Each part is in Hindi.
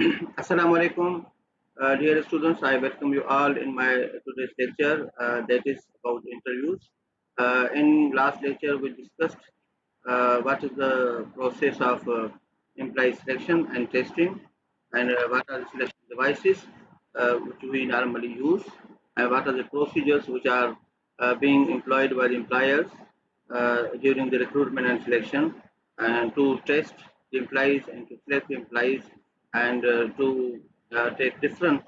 Assalamu alaikum, dear students. I welcome you all in my today's lecture that is about interviews. In last lecture, we discussed what is the process of employee selection and testing, and what are the selection devices which we normally use, and what are the procedures which are being employed by the employers during the recruitment and selection, and to test the employees and to select the employees and to take different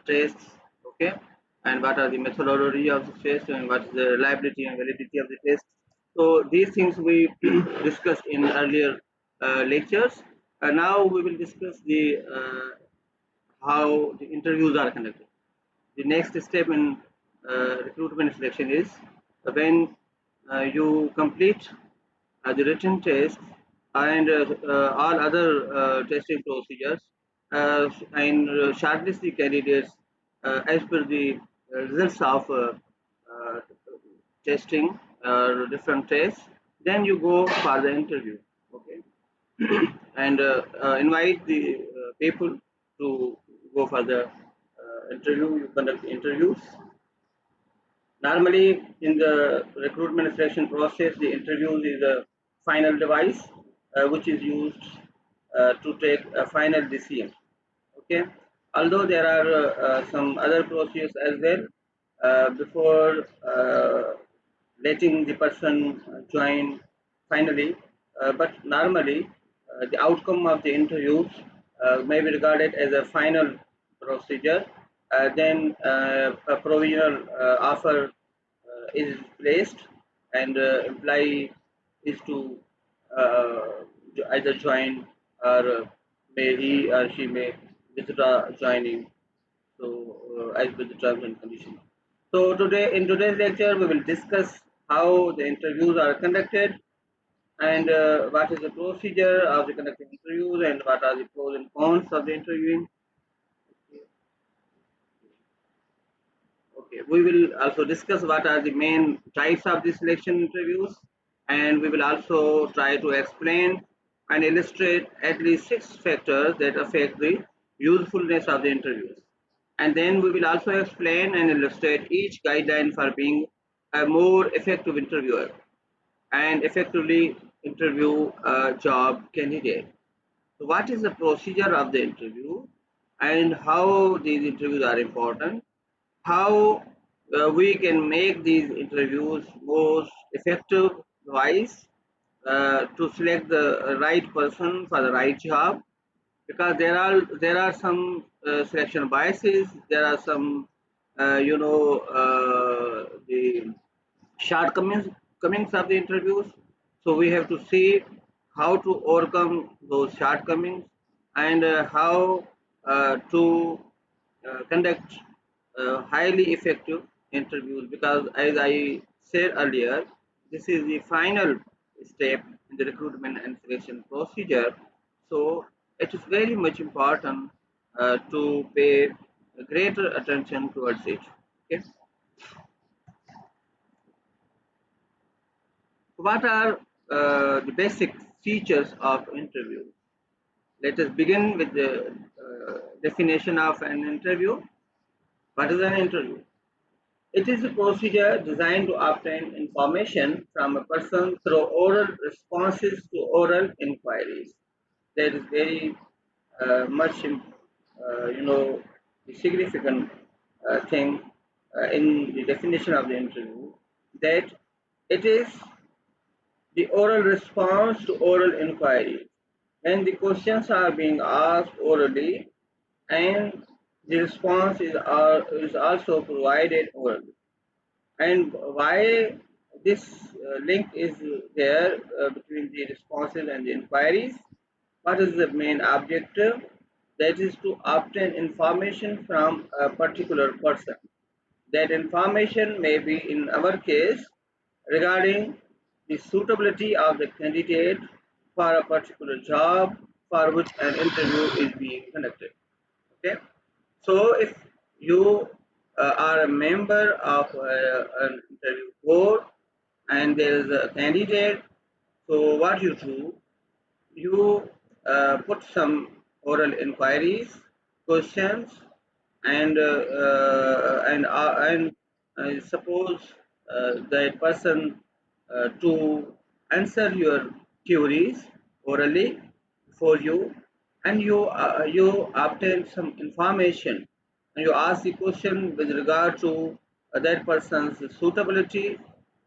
tests, okay, and what are the methodology of the test and what is the reliability and validity of the test. So these things we discussed in earlier lectures. Now we will discuss the how the interviews are conducted. The next step in recruitment selection is when you complete the written test and all other testing procedures and shortlist the candidates as per the results of testing different tests. Then you go for the interview, okay, and invite the people to go for the interview. You conduct interviews. Normally, in the recruitment selection process, the interviews is a final device which is used to take a final decision. Okay, although there are some other procedures as well before letting the person join finally, but normally the outcome of the interviews may be regarded as a final procedure. Then a provisional offer is placed, and employee is to uh, either join or may he or she may withdraw joining. So, as per the terms and conditions. So today, in today's lecture, we will discuss how the interviews are conducted and what is the procedure of the conducting interviews and what are the pros and cons of the interviewing. Okay, we will also discuss what are the main types of the selection interviews, and we will also try to explain and illustrate at least 6 factors that affect the usefulness of the interviews. And then we will also explain and illustrate each guideline for being a more effective interviewer and effectively interview a job candidate. So what is the procedure of the interview and how these interviews are important, how we can make these interviews most effective wise to select the right person for the right job, because there are some selection biases, there are some the shortcomings of the interviews. So we have to see how to overcome those shortcomings and how to conduct highly effective interviews, because as I said earlier, this is the final step in the recruitment and selection procedure. So it is very much important to pay greater attention towards it. Okay, what are the basic features of interview? Let us begin with the definition of an interview. What is an interview? It is a procedure designed to obtain information from a person through oral responses to oral inquiries. That is very much, the significant thing in the definition of the interview, that it is the oral response to oral inquiry. When the questions are being asked orally and the response is also provided orally. And why this link is there between the responses and the inquiries? What is the main objective? That is to obtain information from a particular person. That information may be, in our case, regarding the suitability of the candidate for a particular job for which an interview is being conducted. Okay, so if you are a member of an interview board and there is a candidate, so what you do, you put some oral inquiries, questions, and suppose that person to answer your queries orally for you, and you obtain some information, and you ask the question with regard to that person's suitability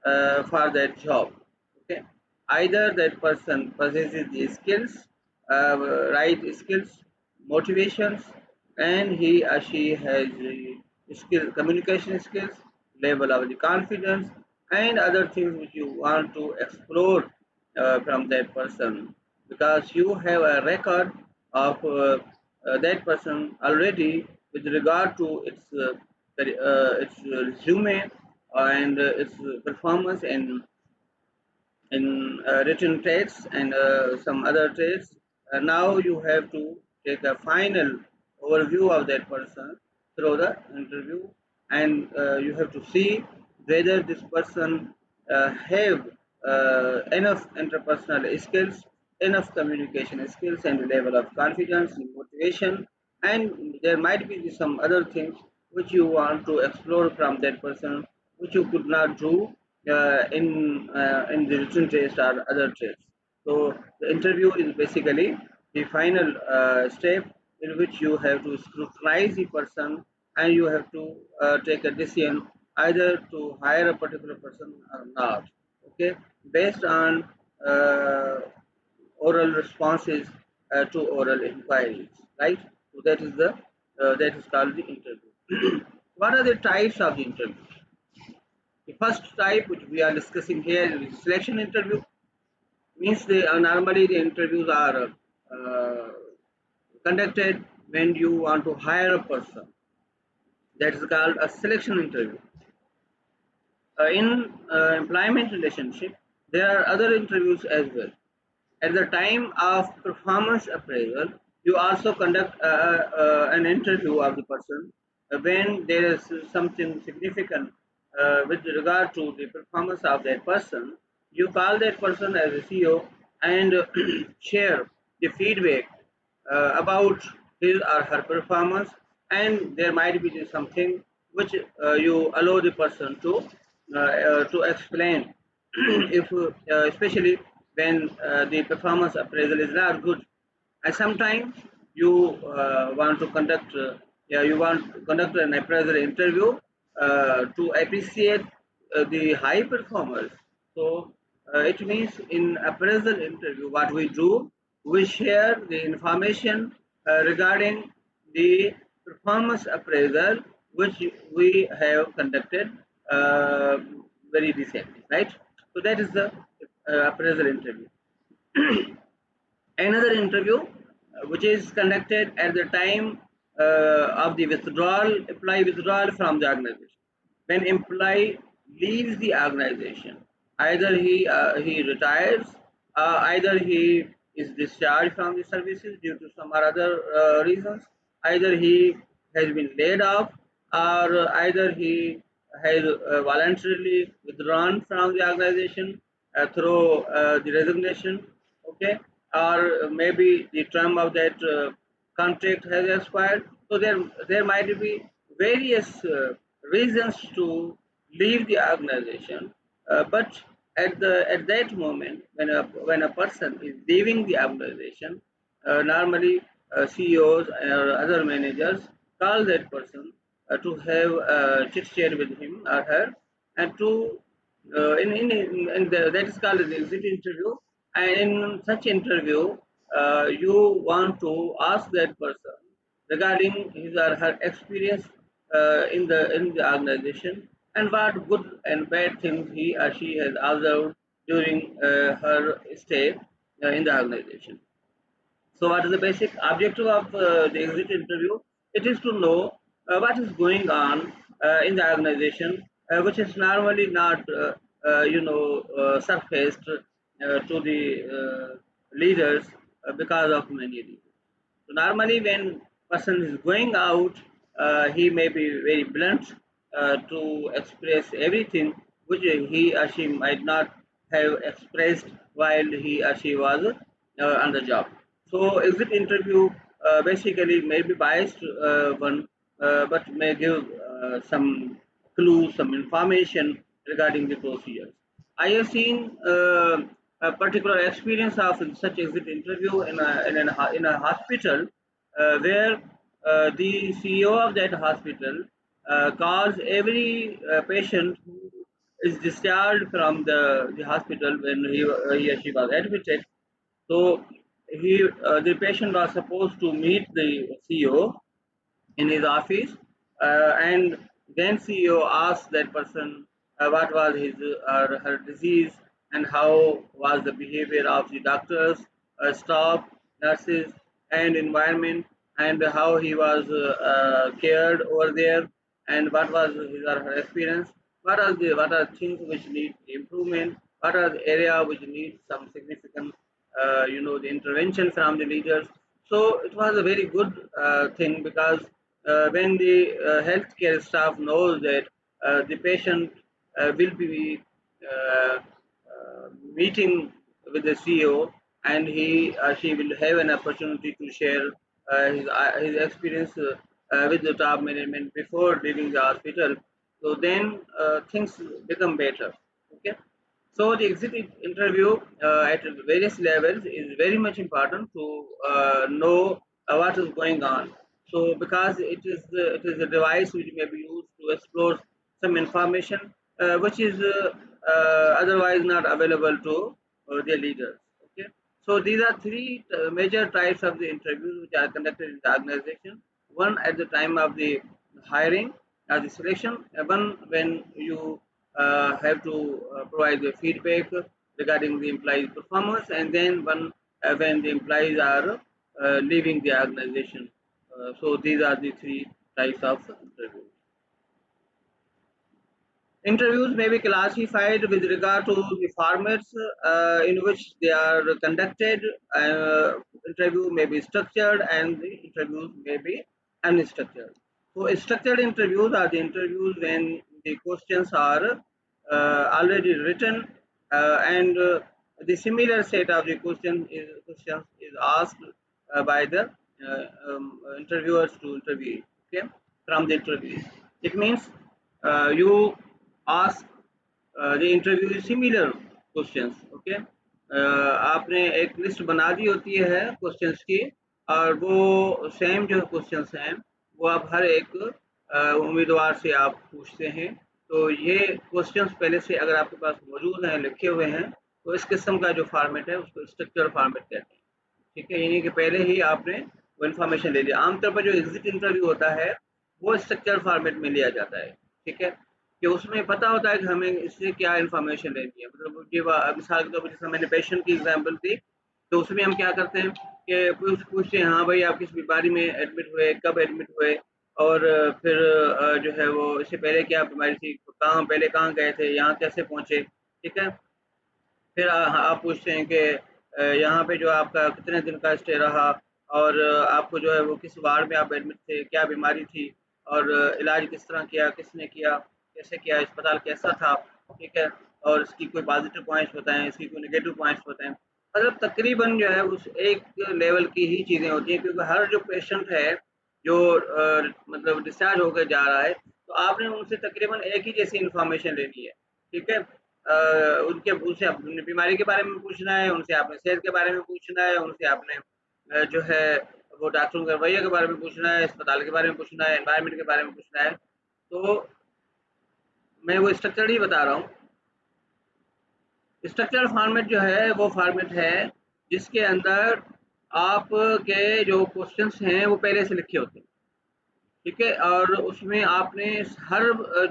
for that job. Okay, either that person possesses the skills, right skills, motivations, and he or she has skill, communication skills, level of the confidence, and other things which you want to explore from that person, because you have a record of that person already with regard to its resume and its performance in written traits and some other traits. Now you have to take a final overview of that person through the interview, and you have to see whether this person have enough interpersonal skills, enough communication skills, and level of confidence and motivation. And there might be some other things which you want to explore from that person, which you could not do in the written test or other tests. So the interview is basically the final step in which you have to scrutinize the person, and you have to take a decision either to hire a particular person or not. Okay, based on uh, oral responses to oral inquiries, right? So that is called the interview. What are the types of the interview? The first type which we are discussing here is selection interview. Means normally the interviews are conducted when you want to hire a person. That is called a selection interview. In employment relationship, there are other interviews as well. At the time of performance appraisal, you also conduct an interview of the person when there is something significant with regard to the performance of that person. You call that person as a CEO and share the feedback about his or her performance, and there might be something which you allow the person to explain if especially when the performance appraisal is not good. And sometimes you want to conduct yeah, you want to conduct an appraisal interview to appreciate the high performers. So it means in appraisal interview, what we do, we share the information regarding the performance appraisal which we have conducted uh, very recently, right? So that is the appraisal interview. Another interview which is conducted at the time of the withdrawal, employee withdrawal from the organization. When employee leaves the organization, either he retires, either he is discharged from the services due to some or other reasons, either he has been laid off, or either he has voluntarily withdrawn from the organization through the resignation, okay, or maybe the term of that contract has expired. So there might be various reasons to leave the organization, but at that moment when a person is leaving the organization, normally CEOs or other managers call that person to have a chit chat with him or her, and to that is called an exit interview. And in such interview, you want to ask that person regarding his or her experience in the organization, and what good and bad things he or she has observed during her stay in the organization. So, what is the basic objective of the exit interview? It is to know what is going on in the organization, which is normally not, surfaced to the leaders because of many reasons. So normally, when person is going out, he may be very blunt to express everything which he or she might not have expressed while he or she was on the job. So exit interview basically may be biased one, but may give some clues, some information regarding the procedures. I have seen a particular experience of such exit interview in a hospital where the CEO of that hospital calls every patient who is discharged from the hospital when he or she was admitted. So the patient was supposed to meet the CEO in his office, and then CEO asked that person what was his or her disease and how was the behavior of the doctors, staff, nurses, and environment, and how he was cared over there, and what was his or her experience. What are things which need improvement? What are the area which need some significant, the intervention from the leaders? So it was a very good thing because when the healthcare staff knows that the patient will be meeting with the CEO, and he or she will have an opportunity to share his experience with the top management before leaving the hospital. So then things become better. Okay. So the exit interview at various levels is very much important to know what is going on. So because it is a device which may be used to explore some information which is otherwise not available to their leaders. Okay. So these are three major types of the interviews which are conducted in the organization. One at the time of the hiring, the selection, one when you have to provide the feedback regarding the employees' performance, and then one when the employees are leaving the organization. So these are the three types of interviews. Interviews may be classified with regard to the formats in which they are conducted. Interview may be structured and the interviews may be unstructured. So, structured interviews are the interviews when the questions are already written and the similar set of the questions is asked by the interviewers to interview. Okay, from the interview. It means you ask the interview similar questions. Okay, आपने एक लिस्ट बना दी होती है क्वेश्चंस की, और वो सेम जो क्वेश्चंस हैं वो आप हर एक उम्मीदवार से आप पूछते हैं। तो ये क्वेश्चंस पहले से अगर आपके पास मौजूद हैं, लिखे हुए हैं, तो इस किस्म का जो फॉर्मेट है उसको स्ट्रक्चर फॉर्मेट कहते हैं। ठीक है, यानी कि पहले ही आपने वो इन्फॉर्मेशन ले लिया। आमतौर पर जो एग्जिट इंटरव्यू होता है वो स्ट्रक्चर फॉर्मेट में लिया जाता है। ठीक है, कि उसमें पता होता है कि हमें इससे क्या इन्फॉर्मेशन लेनी है। मतलब कि मिसाल के तौर पर जैसे मैंने पेशेंट की एग्जांपल दी, तो उसमें हम क्या करते हैं कि पूछते हैं, हाँ भाई आप किस बीमारी में एडमिट हुए, कब एडमिट हुए, और फिर जो है वो इससे पहले क्या बीमारी थी, कहाँ पहले कहाँ गए थे, यहाँ कैसे पहुँचे। ठीक है, फिर आप पूछते हैं कि यहाँ पे जो आपका कितने दिन का स्टे रहा, और आपको जो है वो किस वार्ड में आप एडमिट थे, क्या बीमारी थी, और इलाज किस तरह किया, किसने किया, कैसे किया, अस्पताल कैसा था। ठीक है, और इसकी कोई पॉजिटिव पॉइंट्स बताएं, इसकी कोई नेगेटिव पॉइंट्स बताएं। मतलब तकरीबन जो है उस एक लेवल की ही चीज़ें होती हैं, क्योंकि हर जो पेशेंट है जो मतलब डिस्चार्ज होकर जा रहा है, तो आपने उनसे तकरीबन एक ही जैसी इन्फॉर्मेशन लेनी है। ठीक है, उनके उनसे अपनी बीमारी के बारे में पूछना है, उनसे आपने सेहत के बारे में पूछना है, उनसे आपने जो है वो डॉक्टरों के रवैये के बारे में पूछना है, अस्पताल के बारे में पूछना है, एनवायरनमेंट के बारे में पूछना है। तो मैं वो स्ट्रक्चर ही बता रहा हूँ। स्ट्रक्चर फॉर्मेट जो है वो फॉर्मेट है जिसके अंदर आपके जो क्वेश्चंस हैं वो पहले से लिखे होते हैं। ठीक है, और उसमें आपने हर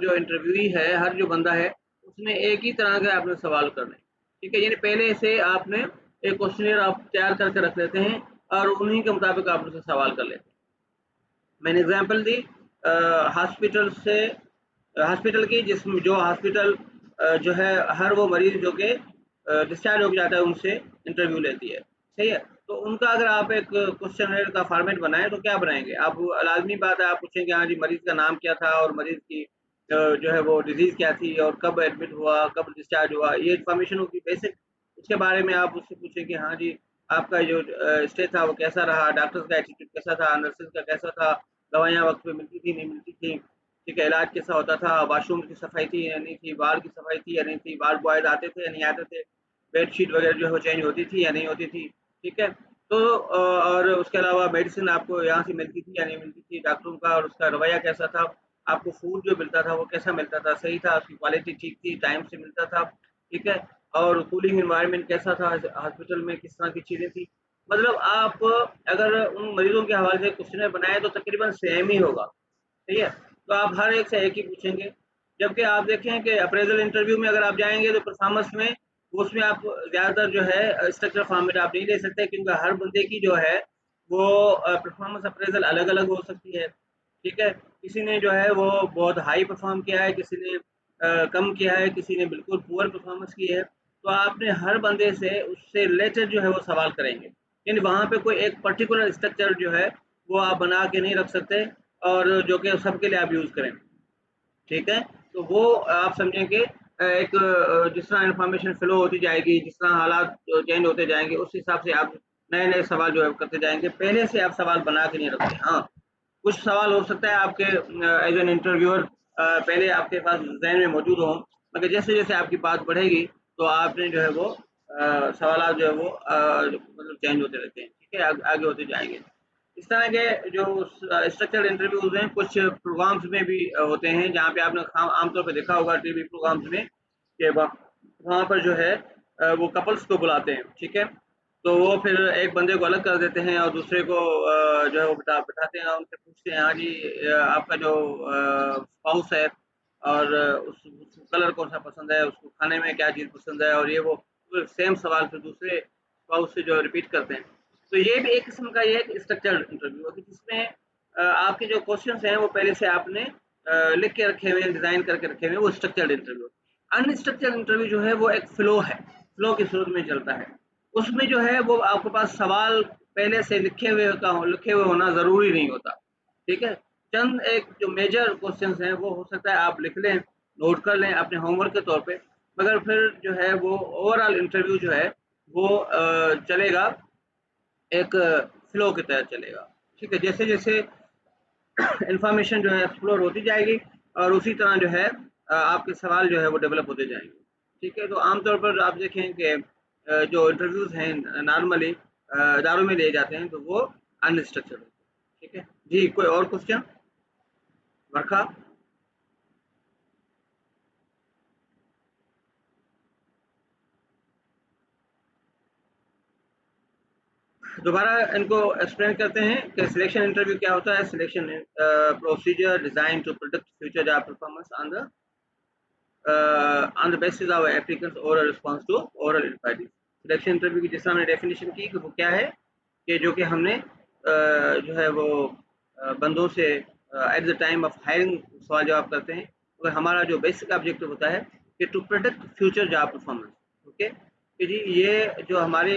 जो इंटरव्यूई है, हर जो बंदा है, उसने एक ही तरह के आपने सवाल करने हैं। ठीक है, यानी पहले से आपने एक क्वेश्चनियर आप तैयार करके रख लेते हैं और उन्हीं के मुताबिक आप उनसे सवाल कर लेते हैं। मैंने एग्जांपल दी हॉस्पिटल से, हॉस्पिटल की, जिसमें जो हॉस्पिटल जो है हर वो मरीज जो कि डिस्चार्ज हो जाता है उनसे इंटरव्यू लेती है। सही है, तो उनका अगर आप एक क्वेश्चन का फॉर्मेट बनाएं तो क्या बनाएंगे आप? लाजमी बात है, आप पूछेंगे हाँ जी मरीज का नाम क्या था, और मरीज की जो है वो डिजीज क्या थी, और कब एडमिट हुआ, कब डिस्चार्ज हुआ, ये इन्फॉर्मेशन होगी बेसिक। उसके बारे में आप उससे पूछेंगे हाँ जी आपका जो स्टे था वो कैसा रहा, डॉक्टर्स का एटीट्यूड कैसा था, नर्सेज का कैसा था, दवाइयाँ वक्त पे मिलती थी नहीं मिलती थी, ठीक है, इलाज कैसा होता था, वॉशरूम की सफाई थी या नहीं थी, वार्ड की सफाई थी या नहीं थी, वार्ड बॉयज आते थे या नहीं आते थे, बेडशीट वगैरह जो है वो चेंज होती थी या नहीं होती थी, ठीक है। तो और उसके अलावा मेडिसिन आपको यहाँ से मिलती थी या नहीं मिलती थी, डॉक्टरों का और उसका रवैया कैसा था, आपको फूड जो मिलता था वो कैसा मिलता था, सही था, उसकी क्वालिटी ठीक थी, टाइम से मिलता था, ठीक है, और कूलिंग एनवायरनमेंट कैसा था, हॉस्पिटल में किस तरह की चीज़ें थी। मतलब आप अगर उन मरीजों के हवाले से क्वेश्चन बनाए तो तकरीबन सेम ही होगा, ठीक है। तो आप हर एक से एक ही पूछेंगे, जबकि आप देखें कि अप्रेजल इंटरव्यू में अगर आप जाएंगे तो परफॉर्मेंस में उसमें आप ज़्यादातर जो है स्ट्रक्चर फॉर्मेट आप नहीं ले सकते, क्योंकि हर बंदे की जो है वो परफॉर्मेंस अप्रेजल अलग अलग हो सकती है, ठीक है। किसी ने जो है वो बहुत हाई परफॉर्म किया है, किसी ने कम किया है, किसी ने बिल्कुल पुअर परफॉर्मेंस की है, तो आपने हर बंदे से उससे रिलेटेड जो है वो सवाल करेंगे, यानी वहाँ पे कोई एक पर्टिकुलर स्ट्रक्चर जो है वो आप बना के नहीं रख सकते और जो कि सबके लिए आप यूज़ करें, ठीक है। तो वो आप समझें कि एक जिस तरह इंफॉर्मेशन फ्लो होती जाएगी, जिस तरह हालात चेंज होते जाएंगे, उस हिसाब से आप नए नए सवाल जो है करते जाएंगे, पहले से आप सवाल बना के नहीं रखते। हाँ, कुछ सवाल हो सकता है आपके एज एन इंटरव्यूअर पहले आपके पास जहन में मौजूद हो, मगर जैसे जैसे आपकी बात बढ़ेगी तो आपने जो है वो सवाल जो है वो मतलब चेंज होते रहते हैं, ठीक है, आगे होते जाएंगे। इस तरह के जो स्ट्रक्चर्ड इंटरव्यूज हैं कुछ प्रोग्राम्स में भी होते हैं, जहाँ पे आपने आमतौर पर देखा होगा टीवी प्रोग्राम्स में कि वहाँ पर जो है वो कपल्स को बुलाते हैं, ठीक है। तो वो फिर एक बंदे को अलग कर देते हैं और दूसरे को जो है वो बिठाते हैं, उनसे पूछते हैं, हाँ जी आपका जो स्पाउस है और उसको कलर कौन सा पसंद है, उसको खाने में क्या चीज़ पसंद है, और ये वो सेम सवाल फिर दूसरे स्पाउस से जो रिपीट करते हैं। तो ये भी एक किस्म का ये एक स्ट्रक्चर्ड इंटरव्यू है, जिसमें आपके जो क्वेश्चंस हैं वो पहले से आपने लिख के रखे हुए हैं, डिज़ाइन करके रखे हुए हैं, वो स्ट्रक्चर्ड इंटरव्यू। अनस्ट्रक्चर्ड इंटरव्यू जो है वो एक फ्लो है, फ्लो की सूरत में चलता है। उसमें जो है वो आपके पास सवाल पहले से लिखे हुए होना ज़रूरी नहीं होता, ठीक है। चंद एक जो मेजर क्वेश्चंस हैं वो हो सकता है आप लिख लें, नोट कर लें अपने होमवर्क के तौर पे, मगर फिर जो है वो ओवरऑल इंटरव्यू जो है वो चलेगा एक फ्लो की तरह चलेगा, ठीक है। जैसे जैसे इंफॉर्मेशन जो है एक्सप्लोर होती जाएगी और उसी तरह जो है आपके सवाल जो है वो डेवलप होते जाएंगे, ठीक है। तो आमतौर पर आप देखें कि जो इंटरव्यूज हैं नॉर्मली इदारों में लिए जाते हैं तो वो अनस्ट्रक्चर्ड होते हैं, ठीक है जी। कोई और क्वेश्चन वर्षा? दोबारा इनको एक्सप्लेन करते हैं कि सिलेक्शन इंटरव्यू क्या होता है। Selection procedure design to product future job performance on the basis of applicants oral response to oral inquiry। Selection interview की जिस तरह हमने डेफिनेशन की कि वो क्या है कि जो कि हमने जो है वो बंदों से at the time of hiring सवाल जवाब करते हैं, तो हमारा जो बेसिक ऑब्जेक्टिव होता है कि to protect future job performance, okay, कि जी ये जो हमारे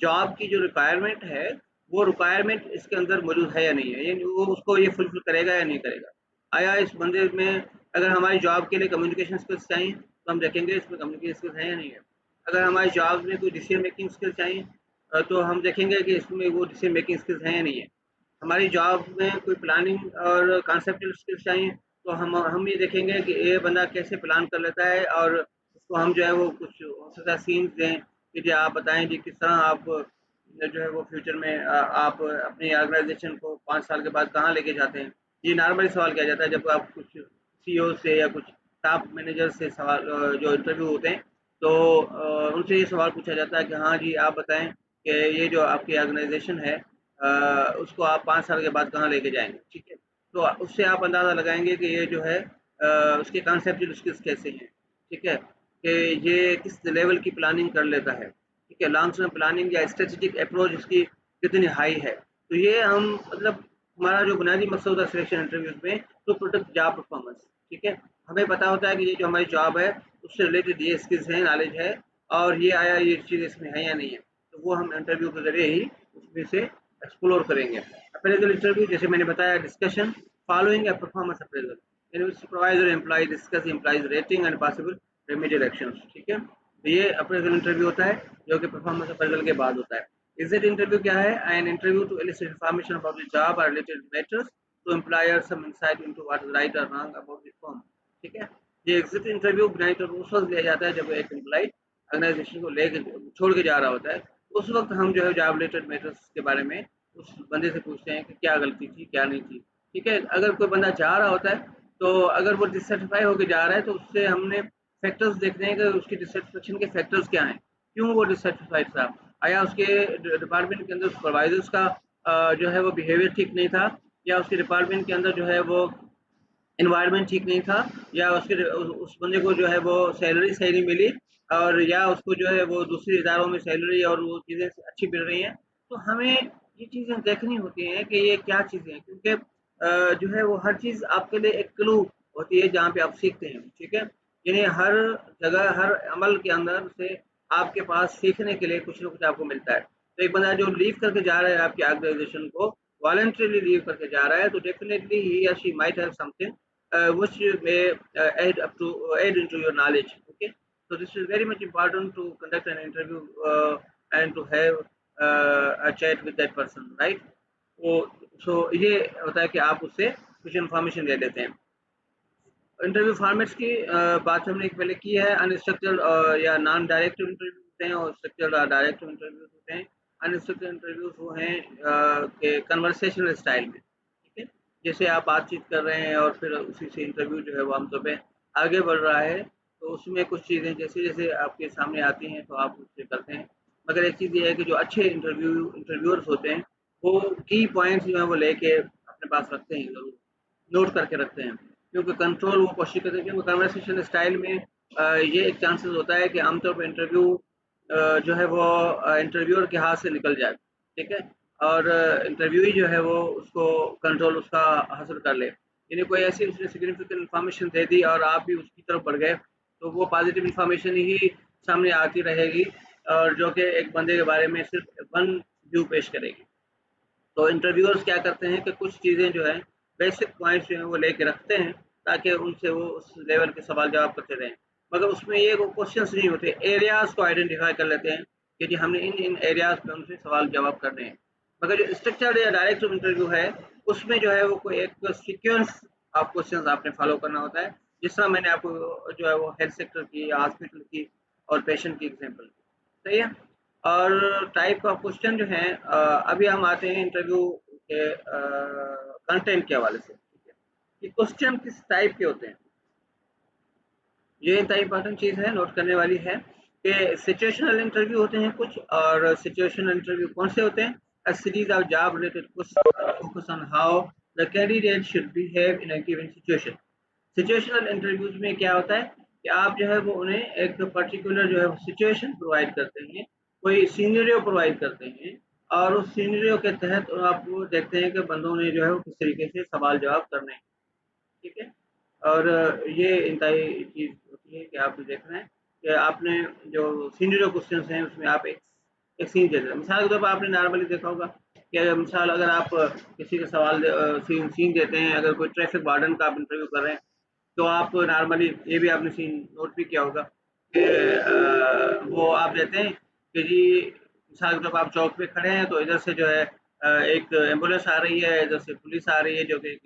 जॉब की जो रिक्वायरमेंट है वो रिक्वायरमेंट इसके अंदर मौजूद है या नहीं है, यानी वो उसको ये फुलफिल करेगा या नहीं करेगा। आया इस बंदे में अगर हमारी जॉब के लिए कम्युनिकेशन स्किल्स चाहिए तो हम देखेंगे इसमें कम्युनिकेशन स्किल्स है या नहीं है। अगर हमारी जॉब में कोई डिसीजन मेकिंग स्किल्स चाहिए तो हम देखेंगे कि इसमें वो डिसीजन मेकिंग स्किल्स हैं या नहीं है। हमारी जॉब में कोई प्लानिंग और कॉन्सेप्चुअल स्किल्स चाहिए तो हम ये देखेंगे कि ये बंदा कैसे प्लान कर लेता है, और उसको हम जो है वो कुछ हो सकता है सीन्स दें कि जी आप बताएं जी किस तरह आप जो है वो फ्यूचर में आप अपनी ऑर्गेनाइजेशन को 5 साल के बाद कहाँ लेके जाते हैं। ये नॉर्मली सवाल किया जाता है जब आप कुछ सीईओ से या कुछ टॉप मैनेजर से सवाल जो इंटरव्यू होते हैं तो उनसे ये सवाल पूछा जाता है कि हाँ जी आप बताएं कि ये जो आपकी ऑर्गेनाइजेशन है उसको आप 5 साल के बाद कहाँ लेके जाएंगे, ठीक है। तो उससे आप अंदाज़ा लगाएंगे कि ये जो है उसके कॉन्सेप्चुअल स्किल्स कैसे हैं, ठीक है, कि ये किस लेवल की प्लानिंग कर लेता है, ठीक है, लॉन्ग टर्म प्लानिंग या स्ट्रेटेजिक अप्रोच इसकी कितनी हाई है। तो ये हम मतलब हमारा जो बुनियादी मकसद होता है सिलेक्शन इंटरव्यूज में तो प्रोडक्ट जॉब परफॉर्मेंस, ठीक है। हमें पता होता है कि ये जो हमारी जॉब है उससे रिलेटेड ये स्किल्स हैं, नॉलेज है, और ये आया ये चीज़ इसमें है या नहीं है, तो वो हम इंटरव्यू के जरिए ही उसमें से एक्सप्लोर करेंगे। अप्रेजल इंटरव्यू जैसे मैंने बताया discussion following a performance appraisal, supervisor employ discuss employees rating and possible remedial actions, ठीक है। तो ये अप्रेजल इंटरव्यू होता है जो कि परफॉर्मेंस अप्रेजल के बाद होता है। एग्जिट इंटरव्यू क्या है? An interview to elicit information about the job or related matters to employer some insight into what is right or wrong about the firm। ठीक है, ये एग्जिट इंटरव्यू बनाई तो उस वक्त लिया जाता है जब एक एम्प्लॉय ऑर्गेनाइजेशन को लेकर छोड़ के जा रहा होता है। उस वक्त हम जो है जॉब रिलेटेड मैटर्स के बारे में उस बंदे से पूछते हैं कि क्या गलती थी क्या नहीं थी। ठीक है, अगर कोई बंदा जा रहा होता है तो अगर वो डिससेटिस्फाई होकर जा रहा है तो उससे हमने फैक्टर्स देखने हैं कि उसकी डिससेटिस्फेक्शन के फैक्टर्स क्या हैं, क्यों वो डिससेटिस्फाइड था। आया उसके डिपार्टमेंट के अंदर सुपरवाइजर्स का जो है वो बिहेवियर ठीक नहीं था, या उसके डिपार्टमेंट के अंदर जो है वो एनवायरनमेंट ठीक नहीं था, या उसके उस बंदे को जो है वो सैलरी सही नहीं मिली, और या उसको जो है वो दूसरे इदारों में सैलरी और वो चीज़ें अच्छी मिल रही हैं। तो हमें ये चीज़ें देखनी होती हैं कि ये क्या चीज़ें हैं, क्योंकि जो है वो हर चीज़ आपके लिए एक क्लू होती है जहाँ पे आप सीखते हैं। ठीक है, यानी हर जगह हर अमल के अंदर से आपके पास सीखने के लिए कुछ ना कुछ आपको मिलता है। तो एक बंदा जो लीव करके जा रहा है आपकी ऑर्गेनाइजेशन को, वॉलंटरीली लीव करके जा रहा है, तो डेफिनेटली ही या she might have something which may add into your knowledge। Okay, so this is very much important to conduct an interview and to have a chat with that person, right? वो so ये होता है कि आप उससे कुछ इन्फॉर्मेशन ले लेते हैं। इंटरव्यू फॉर्मेट्स की बात हमने एक पहले की है। अनस्ट्रक्चर्ड या नॉन डायरेक्ट इंटरव्यू होते हैं और स्ट्रक्चर्ड डायरेक्ट इंटरव्यूज होते हैं। अनस्ट्रक्चर्ड इंटरव्यूज वो हैं कि कन्वर्सेशनल स्टाइल में। ठीक है, जैसे आप बातचीत कर रहे हैं और फिर उसी से इंटरव्यू जो है वो आमतौर पे आगे बढ़ रहा है, तो उसमें कुछ चीज़ें जैसे जैसे आपके सामने आती हैं तो आप उससे करते हैं। मगर एक चीज़ ये है कि जो अच्छे इंटरव्यूअर्स होते हैं वो की पॉइंट्स जो है वो लेके अपने पास रखते हैं, जरूर नोट करके रखते हैं, क्योंकि कंट्रोल वो कोशिश करते हैं। क्योंकि कन्वर्सेशन स्टाइल में ये एक चांसेस होता है कि आमतौर पर इंटरव्यू जो है वो इंटरव्यूअर के हाथ से निकल जाए। ठीक है, और इंटरव्यू ही जो है वो उसको कंट्रोल उसका हासिल कर ले, यानी कोई ऐसी उसने सिग्निफिकेंट इन्फॉर्मेशन दे दी और आप भी उसकी तरफ बढ़ गए, तो वो पॉजिटिव इन्फॉर्मेशन ही सामने आती रहेगी, और जो कि एक बंदे के बारे में सिर्फ वन व्यू पेश करेगी। तो इंटरव्यूअर्स क्या करते हैं कि कुछ चीज़ें जो है बेसिक पॉइंट्स जो हैं वो लेके रखते हैं, ताकि उनसे वो उस लेवल के सवाल जवाब करते रहें। मगर उसमें ये वो क्वेश्चंस नहीं होते, एरियाज़ को आइडेंटिफाई कर लेते हैं कि जी हमने इन इन एरियाज़ पे उनसे सवाल जवाब करने हैं। मगर जो स्ट्रक्चर्ड या डायरेक्ट इंटरव्यू है उसमें जो है वो कोई एक सीक्वेंस ऑफ क्वेश्चंस आपने फॉलो करना होता है, जिस तरह मैंने आपको जो है वो हेल्थ सेक्टर की, हॉस्पिटल की और पेशेंट की एग्जाम्पल दी। सही है। और टाइप ऑफ क्वेश्चन जो है अभी हम आते हैं इंटरव्यू के कंटेंट के हवाले से। ठीक है, कि क्वेश्चन किस टाइप के होते हैं, ये इतना इंपॉर्टेंट चीज़ है, नोट करने वाली है कि सिचुएशनल इंटरव्यू होते हैं कुछ, और सिचुएशनल इंटरव्यू कौन से होते हैं? A series of job related question focus on how the candidate should behave in a given situation. Situational interviews में क्या होता है कि आप जो है वो उन्हें एक पर्टिकुलर जो है सिचुएशन प्रोवाइड करते हैं, कोई सीनरियो प्रोवाइड करते हैं, और उस सीनरियो के तहत आप वो देखते हैं कि बंदों ने जो है वो किस तरीके से सवाल जवाब करने हैं। ठीक है, और ये इंतहाई चीज़ होती है कि आप जो देख रहे हैं कि आपने जो सीनियर क्वेश्चंस हैं उसमें आप एक सीन दे रहे हैं। मिसाल के तौर पर आपने नॉर्मली देखा होगा कि अगर मिसाल अगर आप किसी का सवाल सीन देते हैं, अगर कोई ट्रैफिक वार्डन का आप इंटरव्यू कर रहे हैं, तो आप नॉर्मली ये भी आपने सीन नोट भी किया होगा कि वो आप देते हैं कि जी मिसाल के तौर पर आप चौक पे खड़े हैं, तो इधर से जो है एक एम्बुलेंस आ रही है, इधर से पुलिस आ रही है जो कि एक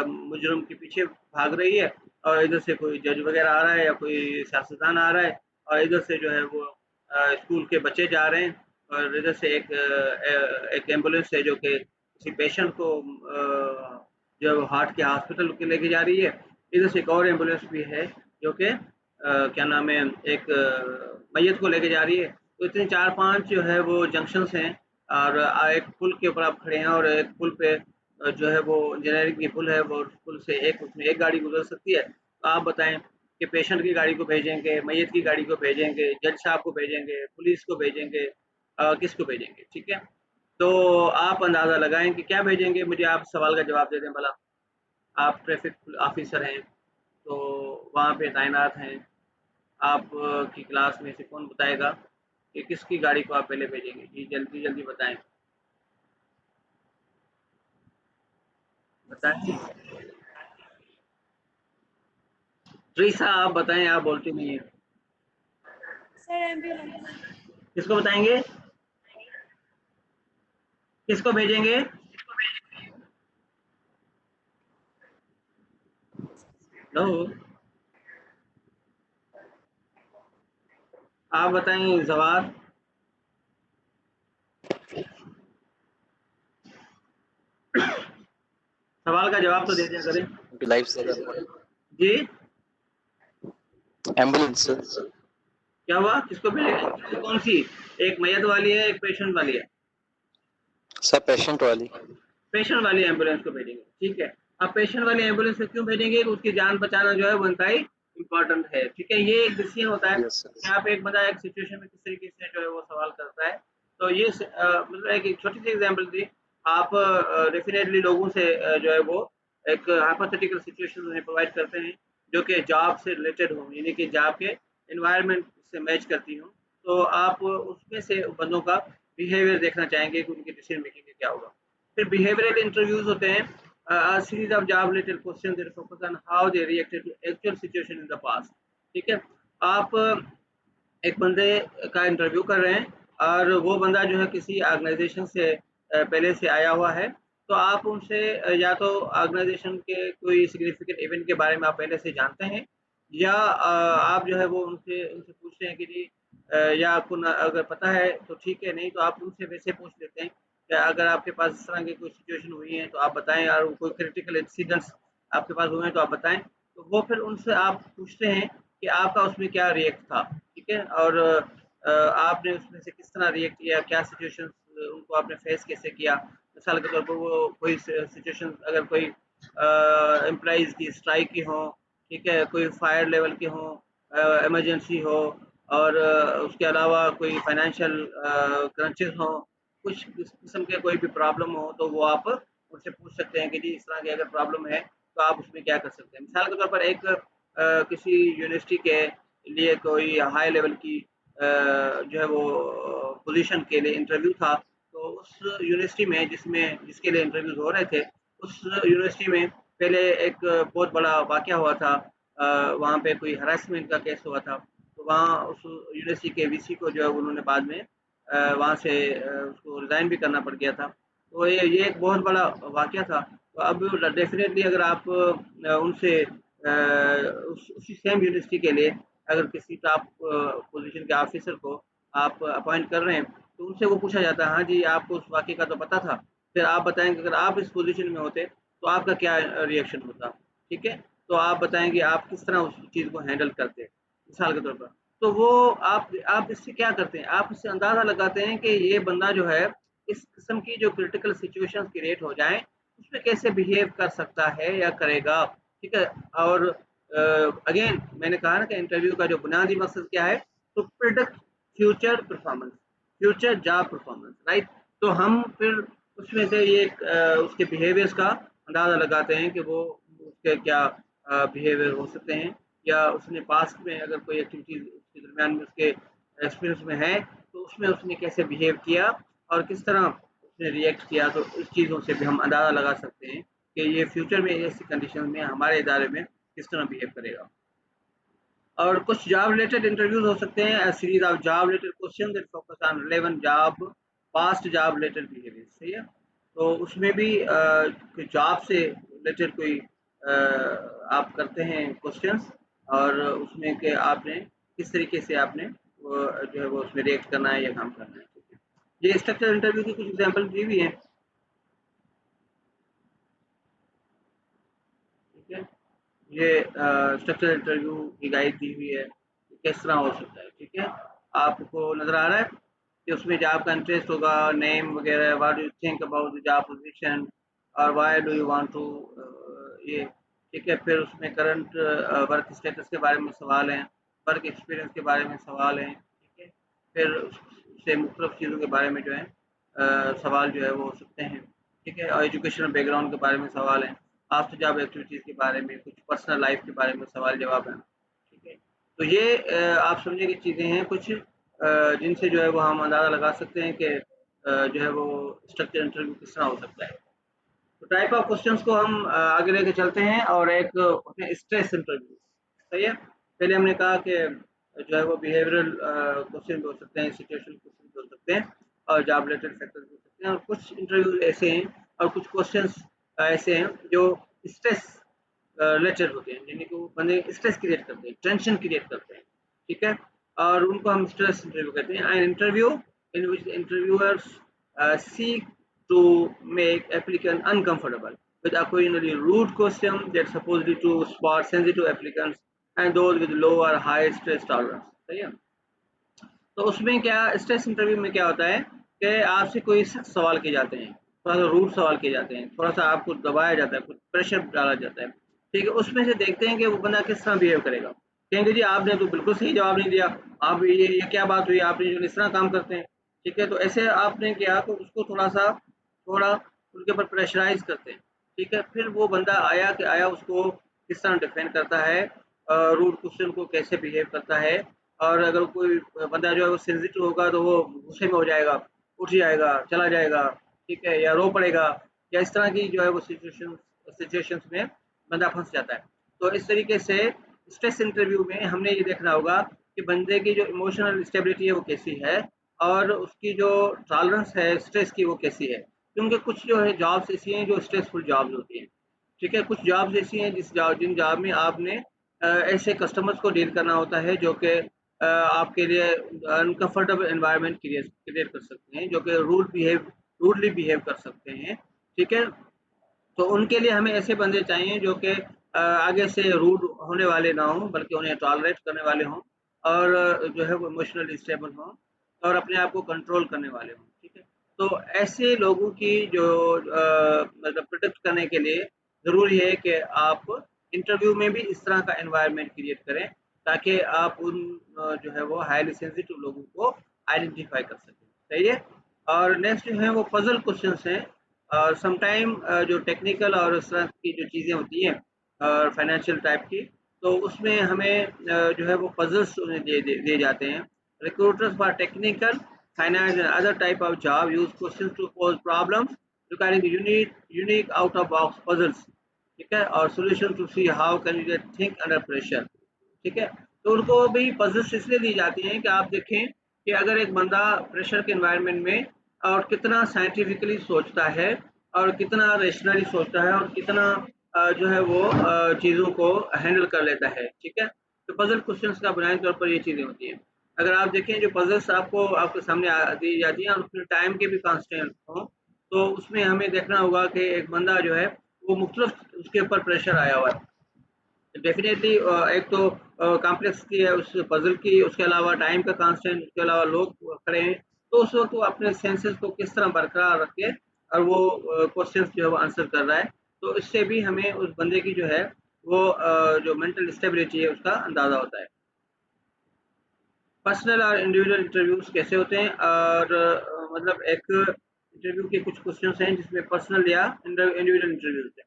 मुजरिम के पीछे भाग रही है, और इधर से कोई जज वगैरह आ रहा है या कोई सियासतदान आ रहा है, और इधर से जो है वो स्कूल के बच्चे जा रहे हैं, और इधर से एक एम्बुलेंस है जो कि किसी पेशेंट को जो है वो हार्ट के हॉस्पिटल के लेके जा रही है। इधर से एक और एम्बुलेंस भी है जो कि क्या नाम है, एक मैयत को लेके जा रही है। तो इतने 4-5 जो है वो जंक्शंस हैं, और एक पुल के ऊपर आप खड़े हैं, और एक पुल पे जो है वो इंजीनियरिंग की पुल है, वो पुल से एक उसमें एक गाड़ी गुजर सकती है। तो आप बताएं कि पेशेंट की गाड़ी को भेजेंगे, मैयत की गाड़ी को भेजेंगे, जज साहब को भेजेंगे, पुलिस को भेजेंगे, किसको भेजेंगे? ठीक है, तो आप अंदाज़ा लगाएं कि क्या भेजेंगे। मुझे आप सवाल का जवाब दे दें भला। आप ट्रैफिक ऑफिसर हैं, तो वहाँ पे तैनात हैं, आप की क्लास में से कौन बताएगा कि किसकी गाड़ी को आप पहले भेजेंगे? जी जल्दी जल्दी बताएं, बताएं। ट्रीसा आप बताएं, आप बोलती नहीं है। किसको बताएंगे, किसको भेजेंगे? लो, आप बताएं जवाब। सवाल का जवाब तो दे दिया करें। लाइफ सेवर, जी, एम्बुलेंस। क्या हुआ, किसको भेजेंगे? कौन सी, एक मैयत वाली है, एक पेशेंट वाली है? सर पेशेंट वाली। पेशेंट वाली एम्बुलेंस को भेजेंगे, ठीक है। अब पेशेंट वाली एम्बुलेंस से क्यों भेजेंगे? उसकी जान बचाना जो है वो उनका ही इम्पोर्टेंट है, ठीक है। ये एक डिसीजन होता है यस कि सर। आप एक बंदा एक सिचुएशन में किस तरीके से जो है वो सवाल करता है। तो ये मतलब एक छोटी सी एग्जांपल दी। आप डेफिनेटली लोगों से जो है वो एक हाइपोथेटिकल सिचुएशन उन्हें प्रोवाइड करते हैं जो कि जॉब से रिलेटेड हो, यानी कि जॉब के एनवायरनमेंट से मैच करती हो। तो आप उसमें से बंदों का बिहेवियर देखना चाहेंगे कि उनकी डिसीजन मेकिंग में क्या होगा। फिर बिहेवियरल इंटरव्यूज होते हैं, series of job related question that focus on how they reacted to actual situation in the past, ठीक है। आप एक बंदे का इंटरव्यू कर रहे हैं और वो बंदा जो है किसी ऑर्गेनाइजेशन से पहले से आया हुआ है। तो आप उनसे या तो ऑर्गेनाइजेशन के कोई सिग्निफिकेंट इवेंट के बारे में आप पहले से जानते हैं, या आप जो है वो उनसे उनसे पूछते हैं कि जी या आपको अगर पता है तो ठीक है, नहीं तो आप उनसे वैसे पूछ लेते हैं कि अगर आपके पास इस तरह की कोई सिचुएशन हुई है तो आप बताएं, और कोई क्रिटिकल इंसिडेंट्स आपके पास हुए हैं तो आप बताएं। तो वो फिर उनसे आप पूछते हैं कि आपका उसमें क्या रिएक्ट था, ठीक है, और आपने उसमें से किस तरह रिएक्ट किया, क्या सिचुएशन उनको आपने फेस कैसे किया। मिसाल के तौर पर वो कोई सिचुएशन, अगर कोई एम्प्लॉज की स्ट्राइक की हो, ठीक है, कोई फायर लेवल की हो, इमरजेंसी हो, और उसके अलावा कोई फाइनेंशियल क्रंचेस हो, कुछ इस किस्म के कोई भी प्रॉब्लम हो, तो वो आप उनसे पूछ सकते हैं कि जी इस तरह की अगर प्रॉब्लम है तो आप उसमें क्या कर सकते हैं। मिसाल के तौर पर एक किसी यूनिवर्सिटी के लिए कोई हाई लेवल की जो है वो पोजीशन के लिए इंटरव्यू था। तो उस यूनिवर्सिटी में जिसके लिए इंटरव्यूज हो रहे थे, उस यूनिवर्सिटी में पहले एक बहुत बड़ा वाकया हुआ था। वहाँ पे कोई हरासमेंट का केस हुआ था। तो वहाँ उस यूनिवर्सिटी के वीसी को जो है उन्होंने बाद में वहाँ से उसको रिज़ाइन भी करना पड़ गया था। तो ये एक बहुत बड़ा वाकया था। तो अब डेफिनेटली अगर आप उनसे उसी सेम यूनिवर्सिटी के लिए अगर किसी टॉप पोजीशन के ऑफिसर को आप अपॉइंट कर रहे हैं, तो उनसे वो पूछा जाता है, हाँ जी आपको उस वाकये का तो पता था, फिर आप बताएंगे अगर आप इस पोजीशन में होते तो आपका क्या रिएक्शन होता, ठीक है। तो आप बताएंगे आप किस तरह उस चीज़ को हैंडल करते, मिसाल के तौर पर। तो वो आप इससे क्या करते हैं, आप इससे अंदाज़ा लगाते हैं कि ये बंदा जो है इस किस्म की जो क्रिटिकल सिचुएशंस क्रिएट हो जाएं उसमें कैसे बिहेव कर सकता है या करेगा, ठीक है। और अगेन मैंने कहा ना कि इंटरव्यू का जो बुनियादी मकसद क्या है, तो predict future performance, future job performance, right. तो हम फिर उसमें से ये उसके बिहेवियर्स का अंदाज़ा लगाते हैं कि वो उसके क्या बिहेवियर हो सकते हैं, या उसने पास्ट में अगर कोई एक्टिविटीज उसके दरमियान में उसके एक्सपीरियंस में है तो उसमें उसने कैसे बिहेव किया और किस तरह उसने रिएक्ट किया। तो इस चीज़ों से भी हम अंदाज़ा लगा सकते हैं कि ये फ्यूचर में ऐसी कंडीशन में हमारे इदारे में किस तरह बिहेव करेगा। और कुछ जॉब रिलेटेड इंटरव्यूज हो सकते हैं, series of job related question that focus on relevant job past job related behaviour, सही है। तो उसमें भी जॉब से रिलेटेड कोई आप करते हैं क्वेश्चंस, और उसमें के आपने किस तरीके से आपने वो जो है वो उसमें रिएक्ट करना है या काम करना है, ठीक है। ये स्ट्रक्चर इंटरव्यू की कुछ एग्जांपल दी हुई है, ठीक है। ये स्ट्रक्चर इंटरव्यू की गाइड दी हुई है कि किस तरह हो सकता है, ठीक है। आपको नज़र आ रहा है कि उसमें जॉब का इंटरेस्ट होगा, नेम वगैरह, what do you think about the job position, और why do you want to, ये, ठीक है। फिर उसमें करंट वर्क स्टेटस के बारे में सवाल हैं, वर्क एक्सपीरियंस के बारे में सवाल हैं, ठीक है। फिर उससे मुख्तलिफ चीज़ों के बारे में जो है सवाल जो है वो हो सकते हैं, ठीक है। और एजुकेशनल बैकग्राउंड के बारे में सवाल हैं, आफ्टर जॉब एक्टिविटीज़ के बारे में, कुछ पर्सनल लाइफ के बारे में सवाल जवाब हैं, ठीक है। तो ये आप समझिए कि चीज़ें हैं कुछ जिनसे जो है वो हम अंदाज़ा लगा सकते हैं कि जो है वो स्ट्रक्चर इंटरव्यू किस तरह हो सकता है। तो टाइप ऑफ क्वेश्चंस को हम आगे लेके चलते हैं, और एक होते हैं स्ट्रेस इंटरव्यू, सही है। पहले हमने कहा कि जो है वो बिहेवियरल क्वेश्चन भी हो सकते हैं, सिचुएशनल क्वेश्चन भी हो सकते हैं, और जॉब रिलेटेड फैक्टर्स भी हो सकते हैं। और कुछ इंटरव्यू ऐसे हैं और कुछ क्वेश्चंस ऐसे हैं जो स्ट्रेस रिलेटेड होते हैं, यानी कि वो बंदे स्ट्रेस क्रिएट करते हैं, टेंशन क्रिएट करते हैं, ठीक है, और उनको हम स्ट्रेस इंटरव्यू कहते हैं। An interview in which interviewers seek to make applicant uncomfortable with occasionally rude question that supposedly to spot sensitive applicants and those with low or high stress tolerance। सही है। तो उसमें क्या, स्ट्रेस इंटरव्यू में क्या होता है कि आपसे कोई सख्त सवाल किए जाते हैं, थोड़ा सा रूड सवाल किए जाते हैं, थोड़ा सा आपको दबाया जाता है, कुछ प्रेशर डाला जाता है, ठीक है। उसमें से देखते हैं कि वो बंदा किस तरह बिहेव करेगा। कहेंगे जी आपने तो बिल्कुल सही जवाब नहीं दिया, आप ये क्या बात हुई, आपने जो इस तरह काम करते हैं, ठीक है। तो ऐसे आपने किया तो उसको थोड़ा उनके ऊपर प्रेशराइज करते हैं, ठीक है। फिर वो बंदा आया कि आया, उसको किस तरह डिफेंड करता है, रूड क्वेश्चन को कैसे बिहेव करता है। और अगर कोई बंदा जो है वो सेंसिटिव होगा तो वो गुस्से में हो जाएगा, उठ जाएगा, चला जाएगा, ठीक है, या रो पड़ेगा, या इस तरह की जो है वो सिचुएशंस में बंदा फंस जाता है। तो इस तरीके से स्ट्रेस इंटरव्यू में हमने ये देखना होगा कि बंदे की जो इमोशनल स्टेबिलिटी है वो कैसी है, और उसकी जो टॉलरेंस है स्ट्रेस की वो कैसी है। क्योंकि कुछ जो है जॉब्स ऐसी हैं जो स्ट्रेसफुल जॉब्स होती हैं, ठीक है। कुछ जॉब्स ऐसी हैं जिन जॉब में आपने ऐसे कस्टमर्स को डील करना होता है जो कि आपके लिए अनकंफर्टेबल एनवायरनमेंट क्रिएट कर सकते हैं, जो कि रूडली बिहेव कर सकते हैं, ठीक है। तो उनके लिए हमें ऐसे बंदे चाहिए जो कि आगे से रूड होने वाले ना हों, बल्कि उन्हें टॉलरेट करने वाले हों, और जो है वो इमोशनली स्टेबल हों, और अपने आप को कंट्रोल करने वाले हों, ठीक है। तो ऐसे लोगों की जो मतलब प्रोटेक्ट करने के लिए ज़रूरी है कि आप इंटरव्यू में भी इस तरह का एनवायरनमेंट क्रिएट करें, ताकि आप उन जो है वो हाईली सेंसिटिव लोगों को आइडेंटिफाई कर सकें, सही है। और नेक्स्ट जो है वो पजल क्वेश्चंस हैं, और समटाइम जो टेक्निकल और उस तरह की जो चीज़ें होती हैं और फाइनेंशियल टाइप की, तो उसमें हमें जो है वो पजल्स उन्हें दे जाते हैं। Recruiters for technical, finance and other type of job use question to pose problems regarding unique out of box puzzles, ठीक है, और solution to see how candidate think under pressure, ठीक है। तो उनको भी पजल्स इसलिए दी जाती हैं कि आप देखें कि अगर एक बंदा प्रेशर के एनवायरनमेंट में और कितना साइंटिफिकली सोचता है, और कितना रेशनली सोचता है, और कितना जो है वो चीज़ों को हैंडल कर लेता है, ठीक है। तो पजल क्वेश्चंस का बुनियादी तौर पर ये चीज़ें होती हैं। अगर आप देखें जो पजल्स आपको आपके सामने दी जाती हैं और उसमें टाइम के भी कांस्टेंट हों, तो उसमें हमें देखना होगा कि एक बंदा जो है वो मुख्तलिफ उसके ऊपर प्रेशर आया हुआ है। डेफिनेटली एक तो कॉम्प्लेक्स की है उस पजल की, उसके अलावा टाइम का कांस्टेंट, उसके अलावा लोग खड़े हैं, तो उस वक्त वो अपने सेंसेस को किस तरह बरकरार रख के और वो क्वेश्चंस जो है वो आंसर कर रहा है। तो इससे भी हमें उस बंदे की जो है वो जो मेंटल स्टेबिलिटी है उसका अंदाज़ा होता है। पर्सनल और इंडिविजुअल इंटरव्यूज कैसे होते हैं, और मतलब एक इंटरव्यू के कुछ क्वेश्चंस हैं जिसमें पर्सनल या इंडिविजुअल इंटरव्यूज हैं,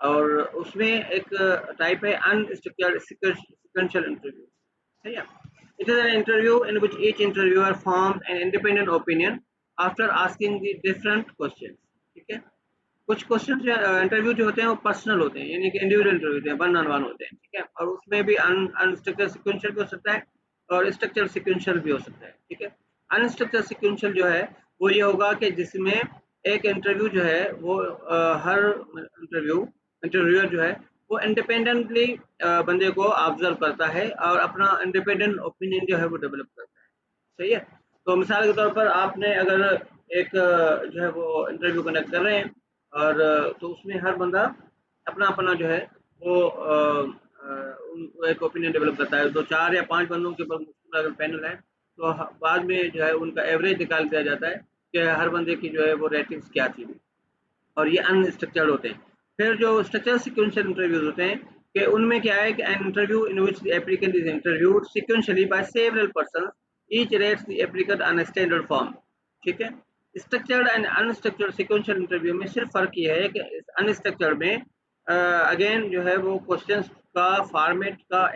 और उसमें एक टाइप है अनस्ट्रक्चर्ड sequential इंटरव्यू, सही है। It is an interview in which each interviewer form an independent opinion after asking the different questions, ठीक है। कुछ क्वेश्चन जो इंटरव्यू जो होते हैं वो पर्सनल होते हैं, यानी कि इंडिविजुअल इंटरव्यू होते हैं, वन ऑन वन होते हैं, ठीक है। और उसमें भी अनस्ट्रक्चर्ड सिक्वेंशियल भी हो सकता है और स्ट्रक्चर सिक्वेंशियल भी हो सकता है, ठीक है। अनस्ट्रक्चर सिक्वेंशियल जो है वो ये होगा कि जिसमें एक इंटरव्यू जो है वो हर इंटरव्यूअर जो है वो इंडिपेंडेंटली बंदे को ऑब्जर्व करता है और अपना इंडिपेंडेंट ओपिनियन जो है वो डेवलप करता है, सही है। तो मिसाल के तौर पर आपने अगर एक जो है वो इंटरव्यू कंडक्ट कर रहे हैं, और तो उसमें हर बंदा अपना अपना जो है वो एक ओपिनियन डेवलप करता है। तो 4 या 5 बंदों के ऊपर अगर पैनल है तो बाद में जो है उनका एवरेज निकाल दिया जाता है कि हर बंदे की जो है वो रेटिंग्स क्या थी, और ये अनस्ट्रक्चर्ड होते हैं। फिर जो स्ट्रक्चर सिक्वेंशियल इंटरव्यूज होते हैं कि उनमें क्या है कि an interview in which the applicant is interviewed sequentially by several person, each rates the applicant on a standard form, ठीक है। Structured and unstructured sequential interview में सिर्फ फर्क ये है कि अनस्ट्रक्चर्ड में अगेन जो है वो क्वेश्चंस का फॉर्मेट का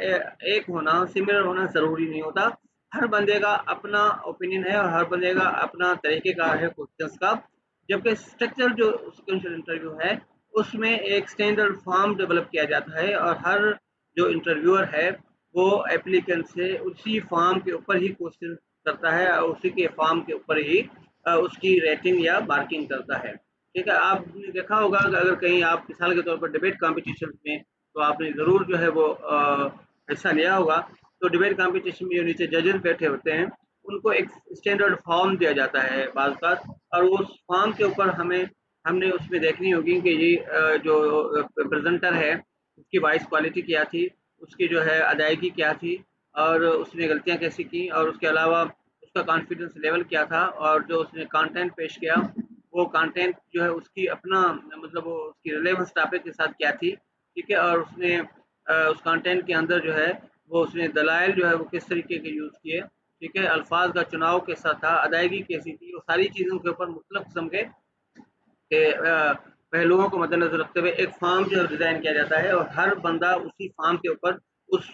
एक होना, सिमिलर होना ज़रूरी नहीं होता। हर बंदे का अपना ओपिनियन है और हर बंदे का अपना तरीके का है क्वेश्चंस का। जबकि स्ट्रक्चर जो सिक्वेंशियल इंटरव्यू है उसमें एक स्टैंडर्ड फॉर्म डेवलप किया जाता है, और हर जो इंटरव्यूअर है वो एप्लीकेंट से उसी फॉर्म के ऊपर ही क्वेश्चन करता है और उसी के फॉर्म के ऊपर ही उसकी रेटिंग या मार्किंग करता है। ठीक है, आपने देखा होगा कि अगर कहीं आप मिसाल के तौर पर डिबेट कॉम्पिटिशन में, तो आपने ज़रूर जो है वो हिस्सा लिया होगा। तो डिबेट कॉम्पिटिशन में जो नीचे जजेस बैठे होते हैं, उनको एक स्टैंडर्ड फॉर्म दिया जाता है बाज़ बात, और उस फॉर्म के ऊपर हमने उसमें देखनी होगी कि ये जो प्रेजेंटर है, उसकी वॉइस क्वालिटी क्या थी, उसकी जो है अदायगी क्या थी, और उसने गलतियाँ कैसी की, और उसके अलावा उसका कॉन्फिडेंस लेवल क्या था, और जो उसने कंटेंट पेश किया, वो कंटेंट जो है उसकी अपना मतलब वो उसकी रिलेवेंस टॉपिक के साथ क्या थी। ठीक है, और उसने उस कंटेंट के अंदर जो है वो उसने दलाइल जो है वो किस तरीके के यूज़ किए। ठीक है, अल्फाज का चुनाव कैसा था, अदायगी कैसी थी, वो सारी चीज़ों के ऊपर मुख्तलिफ किस्म के पहलुओं को मद्देनजर रखते हुए एक फॉर्म जो डिज़ाइन किया जाता है, और हर बंदा उसी फॉर्म के ऊपर उस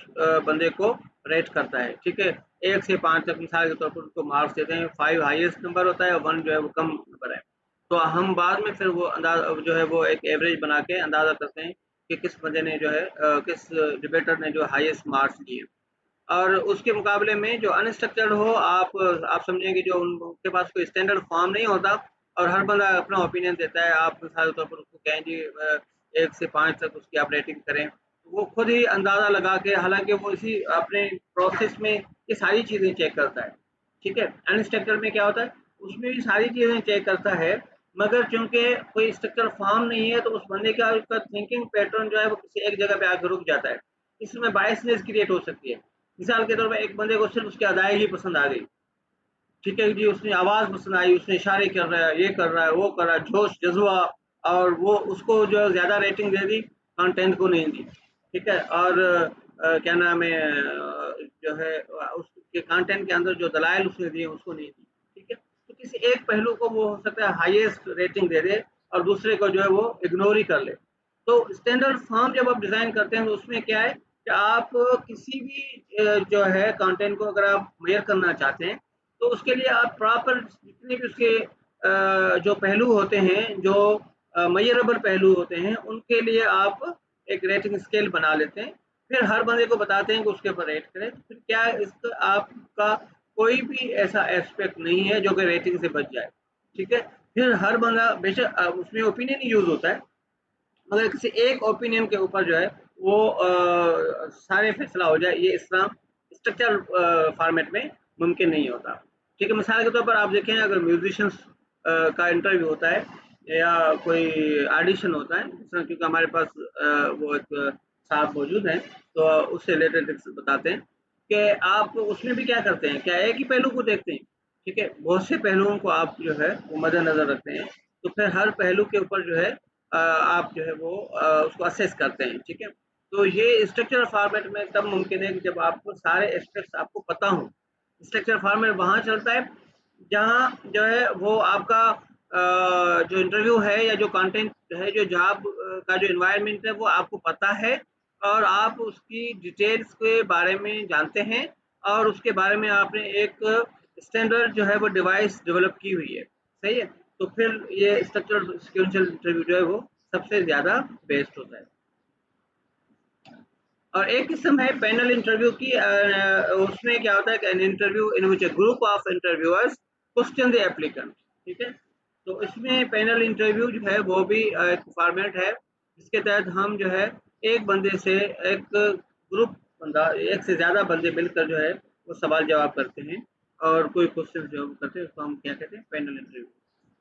बंदे को रेट करता है। ठीक है, 1 से 5 तक मिसाल के तौर पर उसको मार्क्स देते हैं, 5 हाईएस्ट नंबर होता है और 1 जो है वो कम नंबर है। तो हम बाद में फिर वो अंदाज़ जो है वो एक एवरेज बना के अंदाज़ा करते हैं कि किस बंदे ने जो है किस डिबेटर ने जो हाईएस्ट मार्क्स लिए। और उसके मुकाबले में जो अनस्ट्रक्चर्ड हो, आप समझेंगे जो उनके पास कोई स्टैंडर्ड फॉर्म नहीं होता, और हर बंदा अपना ओपिनियन देता है। आप मिसाल के तौर पर उसको कहें जी 1 से 5 तक उसकी आप रेटिंग करें, तो वो खुद ही अंदाज़ा लगा के, हालांकि वो इसी अपने प्रोसेस में ये सारी चीज़ें चेक करता है। ठीक है, अनस्ट्रक्चर्ड में क्या होता है, उसमें भी सारी चीज़ें चेक करता है, मगर चूंकि कोई स्ट्रक्चर फॉर्म नहीं है, तो उस बंदे का उसका थिंकिंग पैटर्न जो है वो किसी एक जगह पे आकर रुक जाता है। इसमें बायसनेस क्रिएट हो सकती है। मिसाल के तौर पर एक बंदे को सिर्फ उसकी अदायगी पसंद आ गई। ठीक है जी, उसने आवाज़ पसंद आई, उसने इशारे कर रहा है, ये कर रहा है, वो कर रहा है, जोश जज्बा, और वो उसको जो है ज़्यादा रेटिंग दे दी, कंटेंट को नहीं दी। ठीक है, और क्या नाम है जो है उसके कंटेंट के अंदर जो दलाइल उसने दिए उसको नहीं दी। ठीक है, तो किसी एक पहलू को वो हो सकता है हाईएस्ट रेटिंग दे दे, और दूसरे को जो है वो इग्नोर ही कर ले। तो स्टैंडर्ड फॉर्म जब आप डिज़ाइन करते हैं, तो उसमें क्या है कि आप किसी भी जो है कंटेंट को अगर आप मेजर करना चाहते हैं, तो उसके लिए आप प्रॉपर जितने भी उसके जो पहलू होते हैं, जो मेजरेबल पहलू होते हैं, उनके लिए आप एक रेटिंग स्केल बना लेते हैं। फिर हर बंदे को बताते हैं कि उसके ऊपर रेट करें। फिर क्या इसका आपका कोई भी ऐसा एस्पेक्ट नहीं है जो कि रेटिंग से बच जाए। ठीक है, फिर हर बंदा बेशक उसमें ओपिनियन ही यूज़ होता है, मगर किसी एक ओपिनियन के ऊपर जो है वो सारे फैसला हो जाए, ये इस तरह स्ट्रक्चर फॉर्मेट में मुमकिन नहीं होता। ठीक है, मिसाल के तौर पर आप देखें, अगर म्यूजिशियंस का इंटरव्यू होता है या कोई ऑडिशन होता है, जिस तरह क्योंकि हमारे पास वो एक साहब मौजूद हैं, तो उससे रिलेटेड बताते हैं कि आप उसमें भी क्या करते हैं, क्या एक ही पहलू को देखते हैं। ठीक है, बहुत से पहलुओं को आप जो है वो मद्देनजर रखते हैं। तो फिर हर पहलू के ऊपर जो है आप जो है वो उसको असेस करते हैं। ठीक है, तो ये स्ट्रक्चर फॉर्मेट में तब मुमकिन है कि जब आपको सारे एस्पेक्ट्स आपको पता हों। स्ट्रक्चर फॉर्मेट वहाँ चलता है जहाँ जो है वो आपका जो इंटरव्यू है या जो कंटेंट है, जो जॉब का जो एनवायरनमेंट है वो आपको पता है, और आप उसकी डिटेल्स के बारे में जानते हैं, और उसके बारे में आपने एक स्टैंडर्ड जो है वो डिवाइस डेवलप की हुई है। सही है, तो फिर ये स्ट्रक्चरल सिक्वेंशियल इंटरव्यू जो है वो सबसे ज़्यादा बेस्ट होता है। और एक किस्म है पैनल इंटरव्यू की, उसमें क्या होता है कि an interview in which a group of interviewers question the applicant. ठीक है, तो इसमें पैनल इंटरव्यू जो है वो भी एक फॉर्मेट है, जिसके तहत हम जो है एक बंदे से एक ग्रुप बंदा, एक से ज़्यादा बंदे मिलकर जो है वो सवाल जवाब करते हैं, और कोई क्वेश्चन जो करते हैं उसको हम क्या कहते हैं, पैनल इंटरव्यू।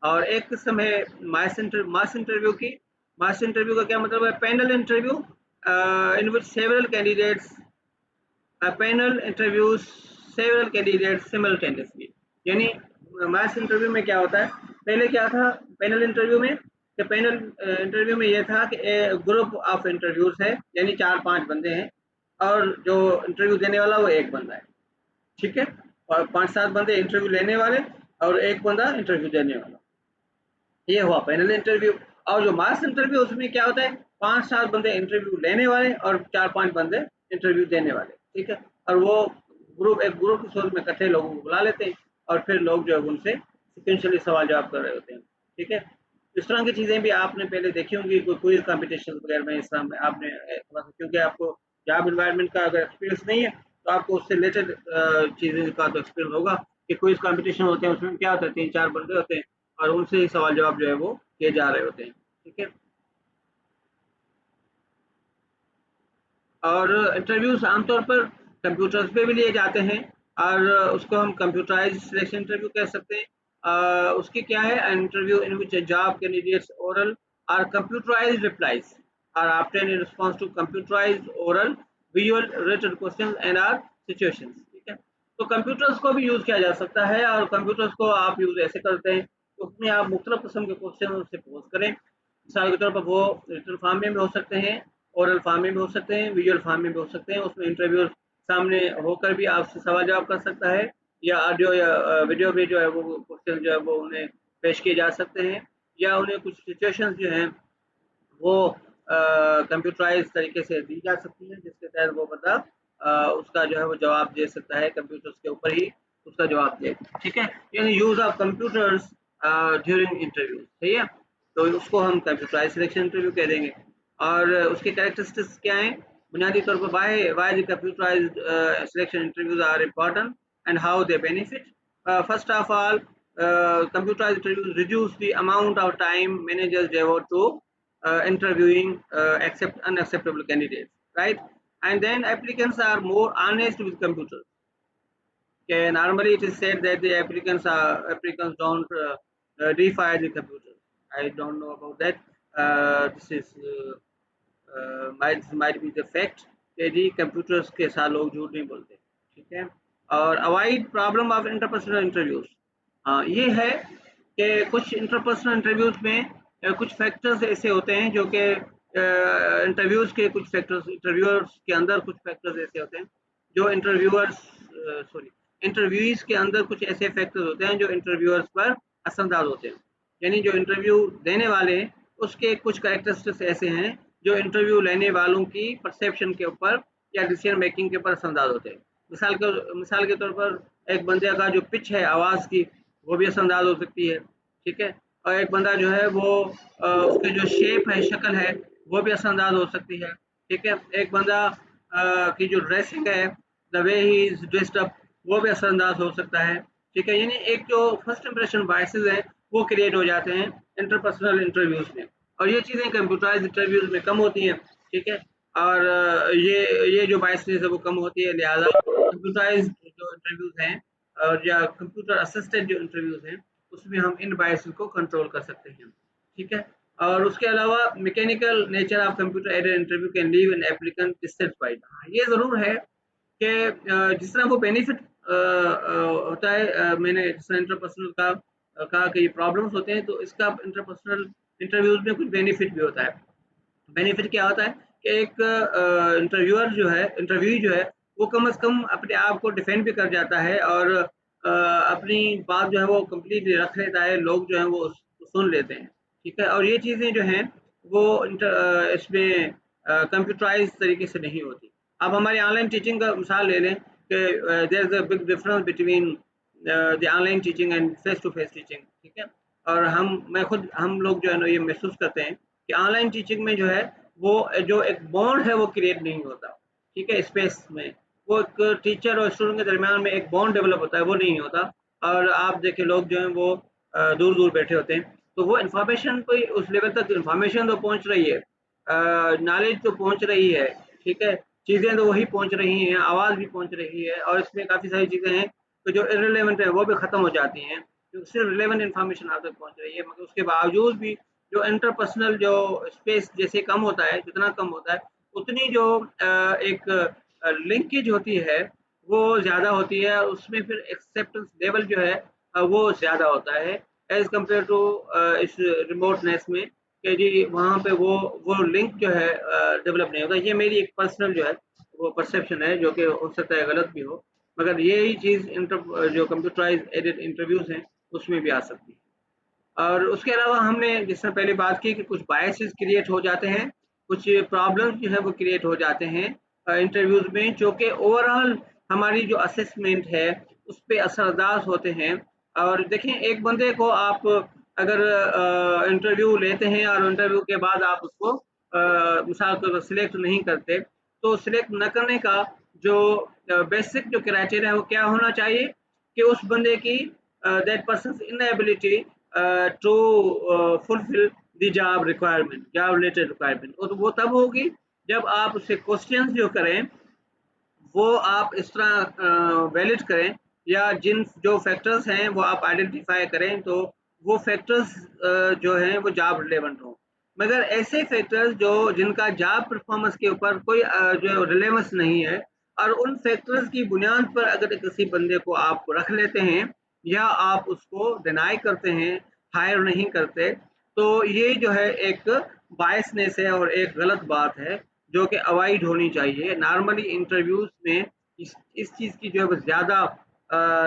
और एक किस्म है मास इंटरव्यू की। मास इंटरव्यू का क्या मतलब है, panel interview in which several candidates a panel interviews several candidates simultaneously। यानी मास इंटरव्यू में क्या होता है, पहले क्या था पैनल इंटरव्यू में, कि पैनल इंटरव्यू में ये था कि ग्रुप ऑफ इंटरव्यूज है, यानी 4-5 बंदे हैं, और जो इंटरव्यू देने वाला वो एक बंदा है। ठीक है, और 5-7 बंदे इंटरव्यू लेने वाले, और एक बंदा इंटरव्यू देने वाला, ये हुआ पैनल इंटरव्यू। और जो मास इंटरव्यू, उसमें क्या होता है, 5-7 बंदे इंटरव्यू लेने वाले और 4-5 बंदे इंटरव्यू देने वाले। ठीक है, और वो एक ग्रुप के सोच में इकट्ठे लोगों को बुला लेते हैं, और फिर लोग जो है उनसे सिक्वेंशियली सवाल जवाब कर रहे होते हैं। ठीक है, इस तरह की चीज़ें भी आपने पहले देखी होंगी, कोई क्विज कॉम्पिटिशन वगैरह में, इस तरह में आपने थोड़ा सा, क्योंकि आपको जॉब इन्वायरमेंट का अगर एक्सपीरियंस नहीं है तो आपको उससे रिलेटेड चीज़ें का तो एक्सपीरियंस होगा कि क्विज कंपटीशन होते हैं, उसमें क्या होता है 3-4 बंदे होते हैं और उनसे ही सवाल जवाब जो है वो किए जा रहे होते हैं। ठीक है। और इंटरव्यूज आमतौर पर कंप्यूटर्स पे भी लिए जाते हैं और उसको हम कंप्यूटराइज सिलेक्शन इंटरव्यू कह सकते हैं। उसकी क्या है, interview in which job candidates oral और computerise replies are obtain in response to computerise oral visual written question and are situations. ठीक है। तो कंप्यूटर्स को भी यूज किया जा सकता है और कंप्यूटर्स को आप यूज ऐसे करते हैं तो उसमें आप मुख्तलिफ किस्म के क्वेश्चन उससे पोज करें। मिसाल के तौर पर वो रिटन फॉर्म में भी हो सकते हैं, ओरल फॉर्म में भी हो सकते हैं, विजुअल फॉर्म में भी हो सकते हैं। उसमें इंटरव्यू सामने होकर भी आपसे सवाल जवाब कर सकता है या ऑडियो या वीडियो भी जो है वो क्वेश्चन जो है वो उन्हें पेश किए जा सकते हैं या उन्हें कुछ सिचुएशंस जो हैं वो कंप्यूटराइज तरीके से दी जा सकती है जिसके तहत वो बंदा उसका जो है वो जवाब दे सकता है, कंप्यूटर्स के ऊपर ही उसका जवाब दे। ठीक है। यानी use of computers during interview, सही है। तो उसको हम कंप्यूटराइज सिलेक्शन इंटरव्यू कह देंगे। और उसके कैरेक्टरिस्टिक्स क्या हैं? बुनियादी तौर पर why the computerised selection interviews are important and how they benefit. First of all, computerized interviews reduce the amount of time managers devote to interviewing accept unacceptable candidates, right? And then applicants are more honest with computers. Okay, normally it is said that the applicants don't defy the computer. I don't know about that. This is might be the fact कि जी कंप्यूटर्स के साथ लोग झूठ नहीं बोलते। ठीक है। और avoid problem of interpersonal interviews. हाँ, ये है कि कुछ इंटरपर्सनल इंटरव्यूज में कुछ फैक्टर्स ऐसे होते हैं जो कि इंटरव्यूज के कुछ फैक्टर्स, इंटरव्यूअर्स के अंदर कुछ फैक्टर्स ऐसे होते हैं जो इंटरव्यूज के अंदर कुछ ऐसे फैक्टर्स होते हैं जो इंटरव्यूअर्स पर असरअंदाज होते हैं। यानी जो इंटरव्यू देने वाले हैं उसके कुछ कैरेक्टरिस्टिक्स ऐसे हैं जो इंटरव्यू लेने वालों की परसेप्शन के ऊपर या डिसीजन मेकिंग के ऊपर असरअंदाज होते हैं। मिसाल के तौर पर एक बंदे का जो पिच है आवाज़ की वो भी असरअंदाज हो सकती है। ठीक है। और एक बंदा जो है वो उसके जो शेप है, शक्ल है, वो भी असरअंदाज हो सकती है। ठीक है। एक बंदा की जो ड्रेसिंग है, the way he is dressed up, वो भी असरअंदाज हो सकता है। ठीक है। यानी एक जो फर्स्ट इंप्रेशन बायसेस हैं वो क्रिएट हो जाते हैं इंटरपर्सनल इंटरव्यूज में और ये चीज़ें कंप्यूटराइज इंटरव्यूज में कम होती हैं। ठीक है। और ये जो बायसेस है वो कम होती है, लिहाजा कंप्यूटराइज जो इंटरव्यूज हैं और या कंप्यूटर असिस्टेड जो इंटरव्यूज हैं उसमें हम इन बायसेस को कंट्रोल कर सकते हैं। ठीक है। और उसके अलावा mechanical nature of computer aided interview can leave an applicant dissatisfied. ये ज़रूर है कि जिस तरह वो बेनिफिट होता है, मैंने जिस तरह इंटरपर्सनल का कहा कि ये प्रॉब्लम्स होते हैं तो इसका इंटरपर्सनल इंटरव्यूज में कुछ बेनिफिट भी होता है। बेनिफिट क्या होता है कि एक इंटरव्यू जो है वो कम से कम अपने आप को डिफेंड भी कर जाता है और अपनी बात जो है वो कंप्लीटली रख लेता है, लोग जो है वो उसको सुन लेते हैं। ठीक है। और ये चीज़ें जो हैं वो इसमें कंप्यूटराइज तरीके से नहीं होती। अब हमारी ऑनलाइन टीचिंग का मिसाल ले लें कि there is a big difference between the online teaching and face to face teaching. ठीक है। और हम लोग जो है ना ये महसूस करते हैं कि ऑनलाइन टीचिंग में जो है वो जो एक बॉन्ड है वो क्रिएट नहीं होता। ठीक है। स्पेस में वो एक टीचर और स्टूडेंट के दरमियान में एक बॉन्ड डेवलप होता है, वो नहीं होता। और आप देखें लोग जो हैं वो दूर दूर बैठे होते हैं तो वो इन्फॉर्मेशन कोई उस लेवल तक इन्फॉर्मेशन तो पहुंच रही है, नॉलेज तो पहुंच रही है। ठीक है। चीज़ें तो वही पहुंच रही हैं, आवाज़ भी पहुंच रही है और इसमें काफ़ी सारी चीज़ें हैं तो जो इररिलेवेंट है वो भी ख़त्म हो जाती हैं क्योंकि सिर्फ रिलेवेंट इन्फॉर्मेशन आप तक पहुंच रही है। मगर उसके बावजूद भी जो इंटरपर्सनल जो स्पेस जैसे कम होता है, जितना कम होता है उतनी जो एक लिंकेज होती है वो ज़्यादा होती है और उसमें फिर एक्सेप्टेंस लेवल जो है वो ज़्यादा होता है एज़ कम्पेयर टू इस रिमोटनेस में कि जी वहाँ पे वो लिंक जो है डेवलप नहीं होगा। ये मेरी एक पर्सनल जो है वो परसेप्शन है जो कि हो सकता है गलत भी हो, मगर यही चीज़ जो कंप्यूटराइज एडेड इंटरव्यूज़ हैं उसमें भी आ सकती है। और उसके अलावा हमने जिस तरह पहले बात की कि कुछ बायसेस क्रिएट हो जाते हैं, कुछ प्रॉब्लम्स जो है वो क्रिएट हो जाते हैं इंटरव्यूज़ में जो कि ओवरऑल हमारी जो असेसमेंट है उस पे असरअंदाज होते हैं। और देखें एक बंदे को आप अगर इंटरव्यू लेते हैं और इंटरव्यू के बाद आप उसको मिसाल के तौर पर सिलेक्ट नहीं करते तो सिलेक्ट न करने का जो बेसिक जो क्राइटेरिया है वो क्या होना चाहिए कि उस बंदे की that person inability to fulfil the job requirement, job related requirement, और वो तब होगी जब आप उससे क्वेश्चंस जो करें वो आप इस तरह वैलिड करें, या जिन जो फैक्टर्स हैं वो आप आइडेंटिफाई करें, तो वो फैक्टर्स जो हैं वो जॉब रिलेवेंट हों। मगर ऐसे फैक्टर्स जो जिनका जॉब परफॉर्मेंस के ऊपर कोई जो रिलेवेंस नहीं है, और उन फैक्टर्स की बुनियाद पर अगर किसी बंदे को आप रख लेते हैं या आप उसको डिनाई करते हैं, हायर नहीं करते, तो ये जो है एक बायसनेस है और एक गलत बात है जो कि अवॉइड होनी चाहिए। नॉर्मली इंटरव्यूज में इस चीज़ की जो है वो ज़्यादा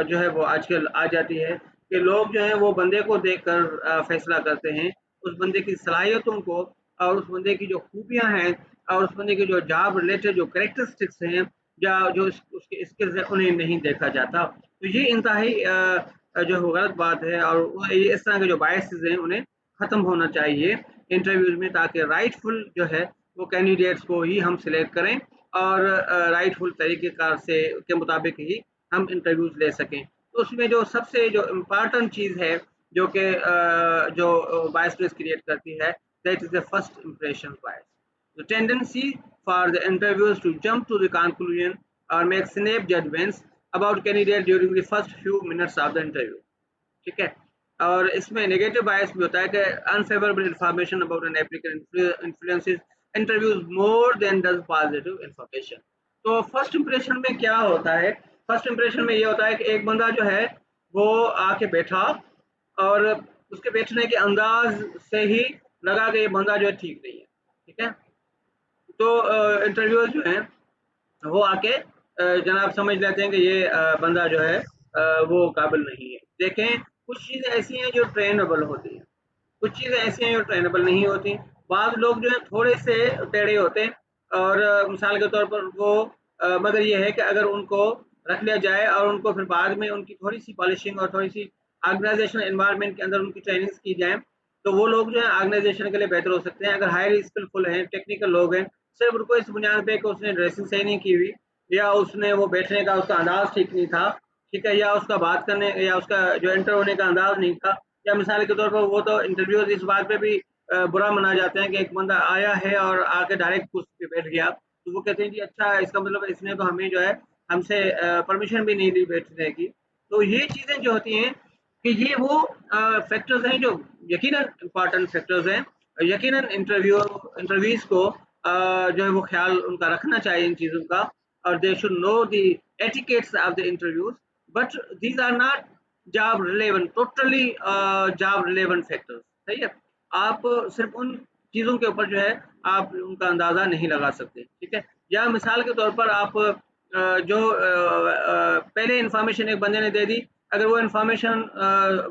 जो है वो आजकल आ जाती है कि लोग जो है वो बंदे को देखकर फैसला करते हैं, उस बंदे की सलाहियतों को और उस बंदे की जो खूबियां हैं और उस बंदे की जो जॉब रिलेटेड जो करेक्टरिस्टिक्स हैं या जो उसके स्किल्स हैं उन्हें नहीं देखा जाता। तो ये इंतहाई जो है गलत बात है, और ये इस तरह के जो बायसेस हैं उन्हें ख़त्म होना चाहिए इंटरव्यूज में, ताकि राइटफुल जो है वो कैंडिडेट्स को ही हम सिलेक्ट करें और राइटफुल तरीक़ेकार से के मुताबिक ही हम इंटरव्यूज ले सकें। तो उसमें जो सबसे जो इम्पोर्टेंट चीज़ है जो कि जो बायसनेस क्रिएट करती है, that is the first impression bias. The tendency for the interviewers to jump to the conclusion or make snap judgments about candidate during the first few minutes of the interview. ठीक है, और इसमें नेगेटिव बायस भी होता है कि unfavourable information about an applicant influences interviews more than does positive information. तो फर्स्ट इंप्रेशन में क्या होता है? फर्स्ट इंप्रेशन में ये होता है कि एक बंदा जो है वो आके बैठा और उसके बैठने के अंदाज से ही लगा कि ये बंदा जो है ठीक नहीं है। ठीक है, तो इंटरव्यूअर जो हैं वो आके जनाब समझ लेते हैं कि ये बंदा जो है वो काबिल नहीं है। देखें, कुछ चीज़ें ऐसी हैं जो ट्रेनेबल होती हैं, कुछ चीज़ें ऐसी हैं जो ट्रेनेबल नहीं होती। बाज़ लोग जो है थोड़े से टेढ़े होते हैं और मिसाल के तौर पर वो मगर ये है कि अगर उनको रख लिया जाए और उनको फिर बाद में उनकी थोड़ी-सी पॉलिशिंग और थोड़ी-सी ऑर्गेनाइजेशनल एनवायरनमेंट के अंदर उनकी ट्रेनिंग्स की जाए, तो वो लोग जो है ऑर्गेनाइजेशन के लिए बेहतर हो सकते हैं। अगर हाईली स्किलफुल हैं, टेक्निकल लोग हैं, सिर्फ उनको इस बुनियाद पे कि उसने ड्रेसिंग सही नहीं की हुई या उसने वो बैठने का उसका अंदाज ठीक नहीं था, ठीक है, या उसका बात करने या उसका जो एंटर होने का अंदाज नहीं था, या मिसाल के तौर पर वो तो इंटरव्यूअर इस बात पे भी बुरा मना जाते हैं कि एक बंदा आया है और आके डायरेक्ट कुर्सी पे बैठ गया, तो वो कहते हैं जी अच्छा, इसका मतलब इसने तो हमें जो है हमसे परमिशन भी नहीं ली बैठने की। तो ये चीज़ें जो होती हैं कि ये वो फैक्टर्स हैं जो यकीनन इम्पोर्टेंट फैक्टर्स हैं। यकीनन इंटरव्यूज को जो है वो ख्याल उनका रखना चाहिए इन चीज़ों का, और they should know the etiquettes of the interviews, but these are not job relevant, totally job relevant factors. सही है, आप सिर्फ उन चीज़ों के ऊपर जो है आप उनका अंदाज़ा नहीं लगा सकते। ठीक है, या मिसाल के तौर पर आप जो पहले इंफॉर्मेशन एक बंदे ने दे दी, अगर वो इंफॉर्मेशन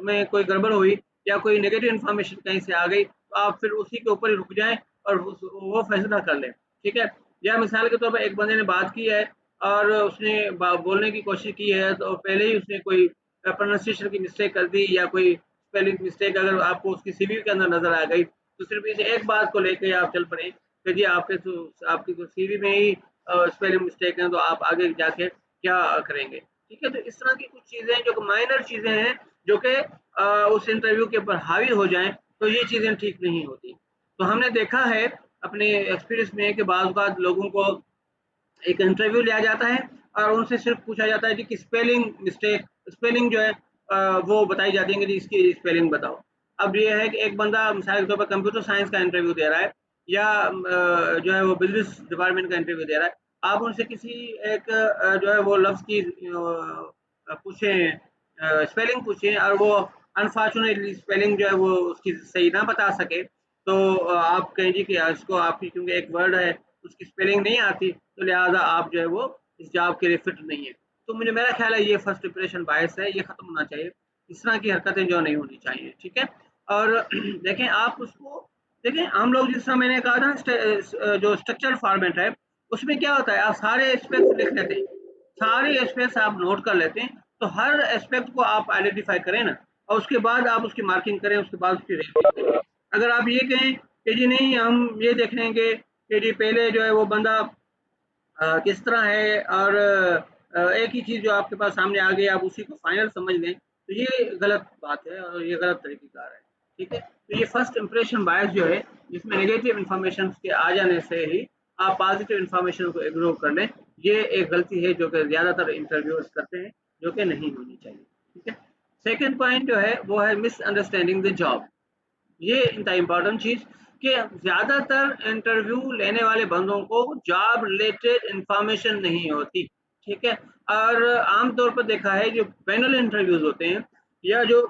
में कोई गड़बड़ हुई या कोई नेगेटिव इंफॉर्मेशन कहीं से आ गई, तो आप फिर उसी के ऊपर ही रुक जाएं और वो फैसला कर लें। ठीक है, या मिसाल के तौर पर एक बंदे ने बात की है और उसने बोलने की कोशिश की है, तो पहले ही उसने कोई प्रोनाउंसिएशन की मिस्टेक कर दी या कोई स्पेलिंग मिस्टेक अगर आपको उसकी सीवी के अंदर नजर आ गई, तो सिर्फ इस एक बात को लेकर आप चल पड़े कि जी आपकी तो सीवी में ही स्पेलिंग मिस्टेक है, तो आप आगे जाके क्या करेंगे। ठीक है, तो इस तरह की कुछ चीज़ें जो माइनर चीज़ें हैं जो कि उस इंटरव्यू के ऊपर हावी हो जाएं, तो ये चीज़ें ठीक नहीं होती। तो हमने देखा है अपने एक्सपीरियंस में कि बाज़ बात लोगों को एक इंटरव्यू लिया जाता है और उनसे सिर्फ पूछा जाता है कि स्पेलिंग मिस्टेक, स्पेलिंग जो है वो बताई जाती है कि जी इसकी स्पेलिंग बताओ। अब ये है कि एक बंदा मिसाल के तौर पर कंप्यूटर साइंस का इंटरव्यू दे रहा है या जो है वो बिजनेस डिपार्टमेंट का इंटरव्यू दे रहा है, आप उनसे किसी एक जो है वो लफ्ज़ की पूछें, स्पेलिंग पूछें और वो अनफॉर्चुनेटली स्पेलिंग जो है वो उसकी सही ना बता सके, तो आप कहें जी कि इसको आपकी क्योंकि एक वर्ड है उसकी स्पेलिंग नहीं आती, तो लिहाजा आप जो है वो इस जॉब के लिए फिट नहीं है। तो मुझे मेरा ख्याल है ये फर्स्ट इंप्रेशन बायस है, ये खत्म होना चाहिए। इस तरह की हरकतें जो नहीं होनी चाहिए। ठीक है, और देखें आप उसको देखें, हम लोग जिस तरह मैंने कहा था जो स्ट्रक्चर फॉर्मेट है उसमें क्या होता है, आप सारे एस्पेक्ट्स लिख लेते हैं, सारे एस्पेक्ट्स आप नोट कर लेते हैं, तो हर एस्पेक्ट को आप आइडेंटिफाई करें ना, और उसके बाद आप उसकी मार्किंग करें, उसके बाद उसकी रेटिंग करें। अगर आप ये कहें कि जी नहीं हम ये देख लेंगे कि जी पहले जो है वो बंदा किस तरह है, और एक ही चीज़ जो आपके पास सामने आ गई आप उसी को फाइनल समझ लें, तो ये गलत बात है और ये गलत तरीक़ेकार है, ठीक है? तो ये फर्स्ट इंप्रेशन बायस जो है, जिसमें नेगेटिव इन्फॉर्मेशन के आ जाने से ही आप पॉजिटिव इन्फॉर्मेशन को इग्नोर कर लें, ये एक गलती है जो कि ज़्यादातर इंटरव्यूअर्स करते हैं, जो कि नहीं होनी चाहिए, ठीक है? सेकंड पॉइंट जो है वो है मिसअंडरस्टैंडिंग द जॉब। ये इतना इम्पोर्टेंट चीज़ कि ज़्यादातर इंटरव्यू लेने वाले बंदों को जॉब रिलेटेड इंफॉर्मेशन नहीं होती, ठीक है? और आमतौर पर देखा है जो पैनल इंटरव्यूज़ होते हैं या जो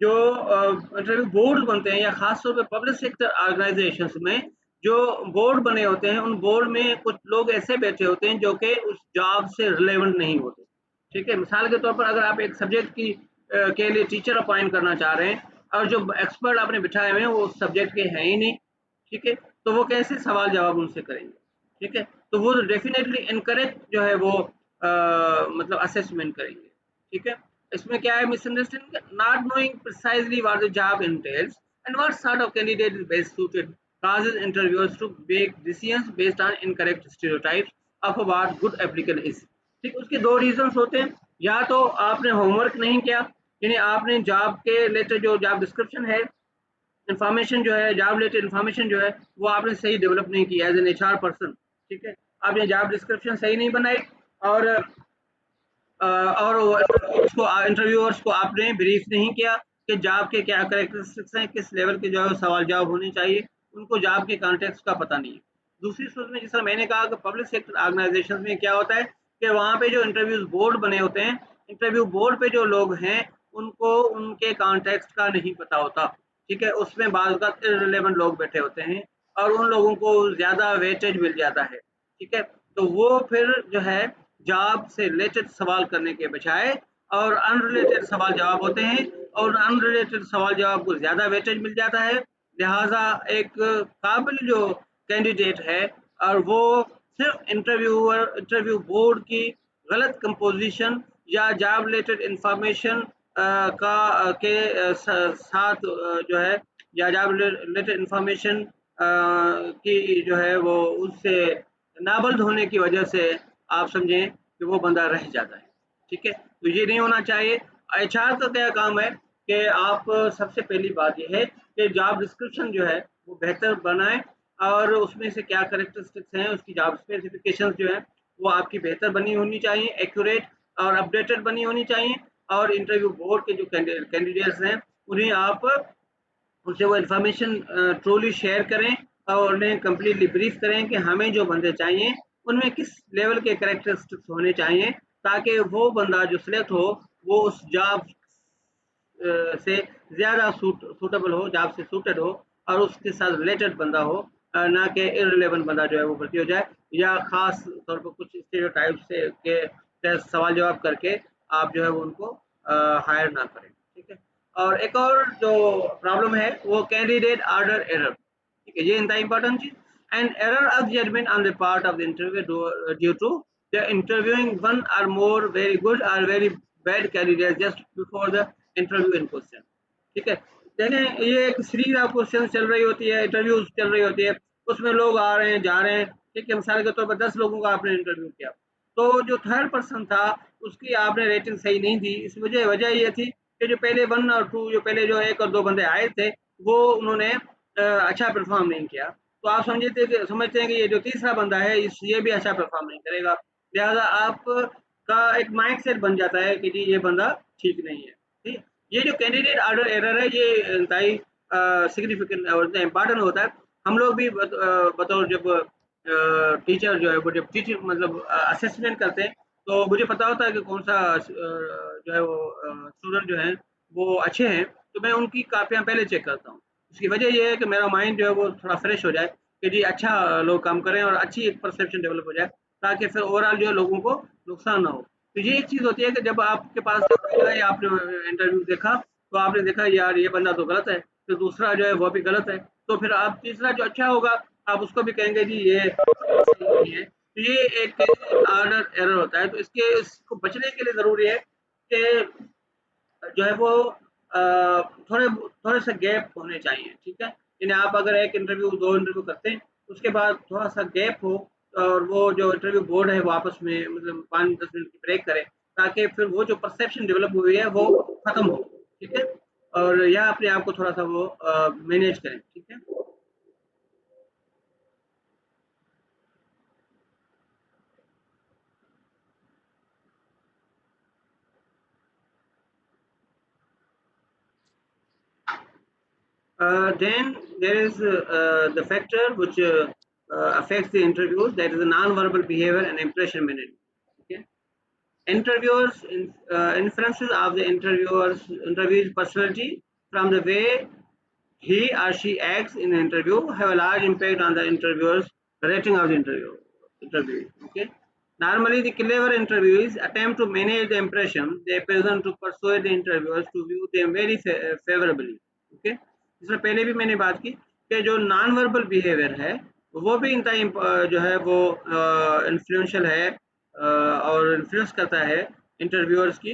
जो इंटरव्यू बोर्ड बनते हैं या ख़ास तौर पे पब्लिक सेक्टर ऑर्गेनाइजेशंस में जो बोर्ड बने होते हैं, उन बोर्ड में कुछ लोग ऐसे बैठे होते हैं जो कि उस जॉब से रिलेवेंट नहीं होते, ठीक है? मिसाल के तौर पर अगर आप एक सब्जेक्ट के लिए टीचर अपॉइंट करना चाह रहे हैं और जो एक्सपर्ट आपने बिठाए हुए हैं वो उस सब्जेक्ट के हैं ही नहीं, ठीक है? तो वो कैसे सवाल जवाब उनसे करेंगे, ठीक है? तो वो डेफिनेटली इनकरेक्ट जो है वो मतलब असेसमेंट करेंगे, ठीक है? इसमें क्या है misunderstanding, not knowing precisely what the job entails and what sort of candidate is best suited causes interviewers to make decisions based on incorrect stereotypes of what good applicant is। ठीक, उसके दो रीजंस होते हैं, या तो आपने होमवर्क नहीं किया, यानी आपने जॉब के रिलेटेड जो जॉब डिस्क्रिप्शन है, इन्फॉर्मेशन जो है, जॉब रिलेटेड इन्फॉर्मेशन जो है वो आपने सही डेवलप नहीं किया एज एन एचआर पर्सन, ठीक है? आपने जॉब डिस्क्रिप्शन सही नहीं बनाई और और उसको इंटरव्यूअर्स को आपने ब्रीफ नहीं किया कि जॉब के क्या कैरेक्टरिस्टिक्स हैं, किस लेवल के जो है सवाल जवाब होने चाहिए, उनको जॉब के कॉन्टेक्स्ट का पता नहीं है। दूसरी सूरत में जिस तरह मैंने कहा कि पब्लिक सेक्टर ऑर्गेनाइजेशन में क्या होता है कि वहाँ पे जो इंटरव्यूज बोर्ड बने होते हैं, इंटरव्यू बोर्ड पे जो लोग हैं उनको उनके कॉन्टेक्स्ट का नहीं पता होता, ठीक है? उसमें बाज़ औक़ात इर्रेलेवेंट लोग बैठे होते हैं और उन लोगों को ज़्यादा वेटेज मिल जाता है, ठीक है? तो वो फिर जो है जॉब से रिलेटेड सवाल करने के बजाय और अनरिलेटेड सवाल जवाब होते हैं और अनरिलेटेड सवाल जवाब को ज़्यादा वेटेज मिल जाता है। लिहाजा एक काबिल जो कैंडिडेट है और वो सिर्फ इंटरव्यू बोर्ड की गलत कंपोजिशन या जॉब रिलेटेड इंफॉर्मेशन का के साथ जो है या जॉब रिलेटेड इंफॉर्मेशन की जो है वो उससे नाबल्द होने की वजह से आप समझें कि वो बंदा रह जाता है, ठीक है? तो ये नहीं होना चाहिए। एचआर का क्या काम है कि आप सबसे पहली बात ये है कि जॉब डिस्क्रिप्शन जो है वो बेहतर बनाएँ और उसमें से क्या कैरेक्टरिस्टिक्स हैं, उसकी जॉब स्पेसिफिकेशंस जो हैं वो आपकी बेहतर बनी होनी चाहिए, एक्यूरेट और अपडेटेड बनी होनी चाहिए और इंटरव्यू बोर्ड के जो कैंडिडेट्स हैं उन्हें आप उनसे वो इन्फॉर्मेशन ट्रूली शेयर करें और उन्हें कंप्लीटली ब्रीफ करें कि हमें जो बंदे चाहिए उनमें किस लेवल के कैरेक्टरिस्टिक्स होने चाहिए ताकि वो बंदा जो सिलेक्ट हो वो उस जॉब से ज़्यादा सूटेबल हो, जॉब से सूटेड हो और उसके साथ रिलेटेड बंदा हो, ना कि इर्रेलेवेंट बंदा जो है वो भर्ती हो जाए या ख़ास तौर पर कुछ स्टीरियोटाइप से के सवाल जवाब करके आप जो है वो उनको हायर ना करें, ठीक है? और एक और जो प्रॉब्लम है वो कैंडिडेट ऑर्डर एरर, ठीक है? ये इंतहा इम्पोर्टेंट चीज़, and error of judgement on the part of the interview due to the interviewing one और मोर वेरी गुड और very bad candidate just before the interview in question, ठीक है? देखें ये एक सीरीज ऑफ क्वेश्चन चल रही होती है, इंटरव्यूज चल रही होती है, उसमें लोग आ रहे हैं जा रहे हैं, ठीक है? मिसाल के तौर पर 10 लोगों का आपने इंटरव्यू किया, तो जो थर्ड पर्सन था उसकी आपने रेटिंग सही नहीं दी। इस वजह ये थी कि जो पहले वन और टू जो पहले जो एक और दो बंदे आए थे वो उन्होंने अच्छा परफॉर्म नहीं किया, तो आप समझते हैं कि ये जो तीसरा बंदा है ये भी अच्छा परफॉर्म नहीं करेगा, लिहाजा आप का एक माइंड सेट बन जाता है कि जी ये बंदा ठीक नहीं है, ठीक? ये जो कैंडिडेट ऑर्डर एरर है ये इंतहाई सिग्निफिकेंट और इम्पॉर्टेंट होता है। हम लोग भी बतौर जब टीचर जो है वो जब टीचर मतलब असेसमेंट करते हैं तो मुझे पता होता है कि कौन सा जो है वो स्टूडेंट जो है वो अच्छे हैं, तो मैं उनकी कापियाँ पहले चेक करता हूँ। उसकी वजह ये है कि मेरा माइंड जो है वो थोड़ा फ्रेश हो जाए कि जी अच्छा लोग काम करें और अच्छी एक परसेप्शन डेवलप हो जाए ताकि फिर ओवरऑल जो है लोगों को नुकसान ना हो। तो ये एक चीज़ होती है कि जब आपके पास आपने इंटरव्यू देखा तो आपने देखा यार ये बंदा तो गलत है, तो दूसरा जो है वो भी गलत है, तो फिर आप तीसरा जो अच्छा होगा आप उसको भी कहेंगे जी ये सही नहीं है। तो ये एक ऑर्डर एरर होता है, तो इसको बचने के लिए ज़रूरी है कि जो है वो थोड़े थोड़े से गैप होने चाहिए, ठीक है? यानी आप अगर एक इंटरव्यू 2 इंटरव्यू करते हैं, उसके बाद थोड़ा-सा गैप हो और वो जो इंटरव्यू बोर्ड है वो आपस में मतलब 5-10 मिनट की ब्रेक करें, ताकि फिर वो जो परसेप्शन डेवलप हुई है वो खत्म हो, ठीक है? और या अपने आप को थोड़ा-सा वो मैनेज करें, ठीक है? Then there is the factor which affects the interviews, that is the non-verbal behavior and impression management. Okay? Interviewers inferences of the interviewer's personality from the way he or she acts in the interview have a large impact on the interviewer's rating of the interview. Okay. Normally, the clever interviewees attempt to manage the impression they present to persuade the interviewers to view them very favorably. Okay. इसमें पहले भी मैंने बात की कि जो नॉन वर्बल बिहेवियर है वो भी इनका जो है वो इन्फ्लुएंशियल है और इन्फ्लुएंस करता है इंटरव्यूअर्स की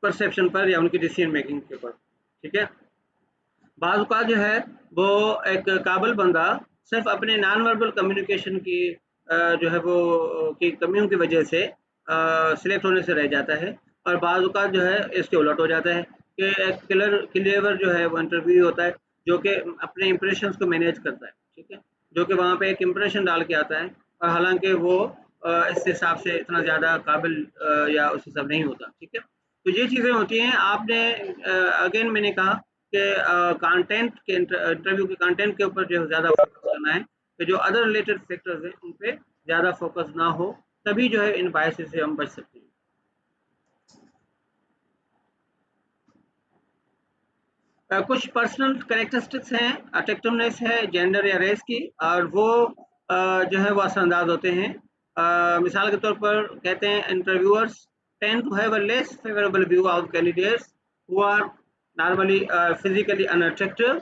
परसेप्शन पर या उनकी डिसीजन मेकिंग के ऊपर, ठीक है? बाज़ औक़ात जो है वो एक काबिल बंदा सिर्फ़ अपने नॉन वर्बल कम्युनिकेशन की जो है वो की कमियों की वजह से सिलेक्ट होने से रह जाता है और बाज़ औक़ात जो है इसके उलट हो जाता है कि एक क्लेवर जो है वो इंटरव्यू होता है जो कि अपने इंप्रेशंस को मैनेज करता है, ठीक है? जो कि वहाँ पे एक इंप्रेशन डाल के आता है और हालाँकि वो इस हिसाब से इतना ज़्यादा काबिल या उस हिसाब नहीं होता, ठीक है? तो ये चीज़ें होती हैं। आपने अगेन मैंने कहा कि कंटेंट के इंटरव्यू के कंटेंट के ऊपर जो है ज़्यादा फोकस करना है, कि जो अदर रिलेटेड फैक्टर्स हैं उन पे ज़्यादा फोकस ना हो, तभी जो है इन बायसेस से हम बच सकते हैं। कुछ पर्सनल कैरेक्टरिस्टिक्स हैं, अट्रैक्टिवनेस है जेंडर या रेस की और वो जो है वो असरअंदाज होते हैं। मिसाल के तौर पर कहते हैं interviewers tend to have a less favourable view of candidates who are normally physically unattractive,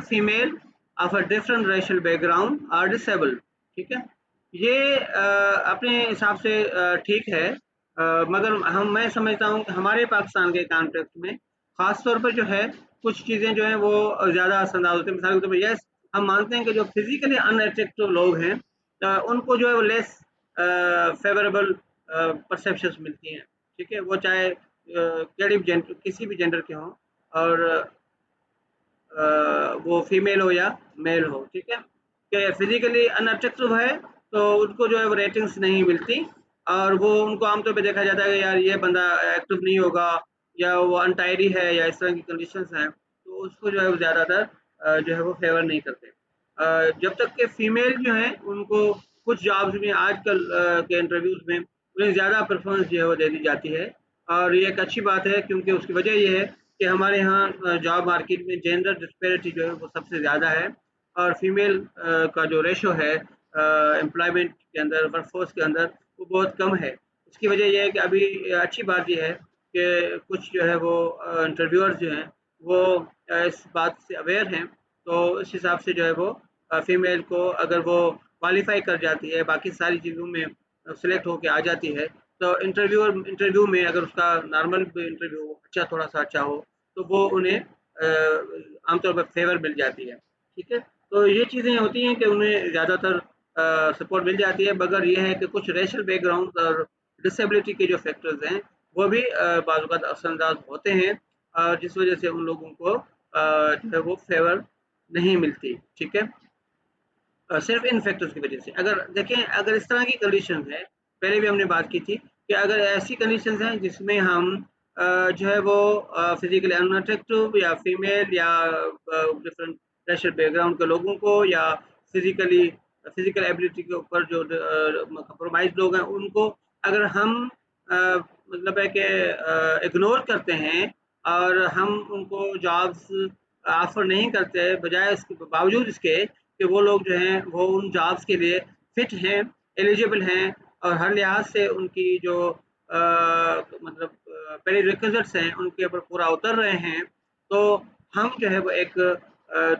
female of a different racial background और डिसेबल्ड, ठीक है? ये अपने हिसाब से ठीक है, मगर मैं समझता हूँ कि हमारे पाकिस्तान के कॉन्टेक्स्ट में खास तौर पर जो है कुछ चीज़ें जो हैं वो ज़्यादा असरअंदाज होती हैं। मिसाल के तौर पर यस, हम मानते हैं कि जो फिजिकली अनअट्रैक्टिव लोग हैं उनको जो है वो लेस फेवरेबल परसेप्शंस मिलती हैं, ठीक है? वो चाहे किसी भी जेंडर के हों और वो फीमेल हो या मेल हो, ठीक है? कि फिजिकली अनअट्रैक्टिव है तो उनको जो है वो रेटिंग्स नहीं मिलती और वो उनको आमतौर पे देखा जाता है कि यार ये बंदा एक्टिव नहीं होगा या वो अनटाइडी है या इस तरह की कंडीशंस हैं, तो उसको जो है वो ज़्यादातर जो है वो फेवर नहीं करते। जब तक कि फीमेल जो हैं उनको कुछ जॉब्स में आजकल के इंटरव्यूज़ में उन्हें ज़्यादा प्रेफ़रेंस जो है वो दे दी जाती है और ये एक अच्छी बात है क्योंकि उसकी वजह ये है कि हमारे यहाँ जॉब मार्केट में जेंडर डिस्पैरिटी जो है वो सबसे ज़्यादा है और फीमेल का जो रेशो है एम्प्लॉयमेंट के अंदर, वर्कफोर्स के अंदर, वो बहुत कम है। इसकी वजह ये है कि अभी अच्छी बात ये है कि कुछ जो है वो इंटरव्यूअर्स जो हैं वो इस बात से अवेयर हैं, तो इस हिसाब से जो है वो फीमेल को अगर वो क्वालिफ़ाई कर जाती है, बाकी सारी चीज़ों में सेलेक्ट होके आ जाती है, तो इंटरव्यू में अगर उसका नॉर्मल इंटरव्यू अच्छा थोड़ा-सा अच्छा हो, तो वो उन्हें आमतौर पर फ़ेवर मिल जाती है, ठीक है? तो ये चीज़ें होती हैं कि उन्हें ज़्यादातर सपोर्ट मिल जाती है, मगर ये है कि कुछ रेशियल बैकग्राउंड और डिसेबिलिटी के जो फैक्टर्स हैं, वो भी बाज़ औक़ात असरअंदाज़ होते हैं और जिस वजह से उन लोगों को जो है वो फ़ेवर नहीं मिलती, ठीक है? सिर्फ इन फैक्टर्स की वजह से। अगर देखें, अगर इस तरह की कंडीशन है, पहले भी हमने बात की थी कि अगर ऐसी कंडीशंस हैं जिसमें हम जो है वो फिजिकली अनअट्रैक्टिव या फीमेल या डिफरेंट रेशियल बैकग्राउंड के लोगों को या फिजिकल एबिलिटी के ऊपर जो कंप्रोमाइज लोग हैं उनको अगर हम मतलब है कि इग्नोर करते हैं और हम उनको जॉब्स ऑफर नहीं करते, बजाय इसके बावजूद इसके कि वो लोग जो हैं वो उन जॉब्स के लिए फिट हैं, एलिजिबल हैं और हर लिहाज से उनकी जो मतलब प्रीरिक्विजिट्स हैं उनके ऊपर पूरा उतर रहे हैं, तो हम जो है वो एक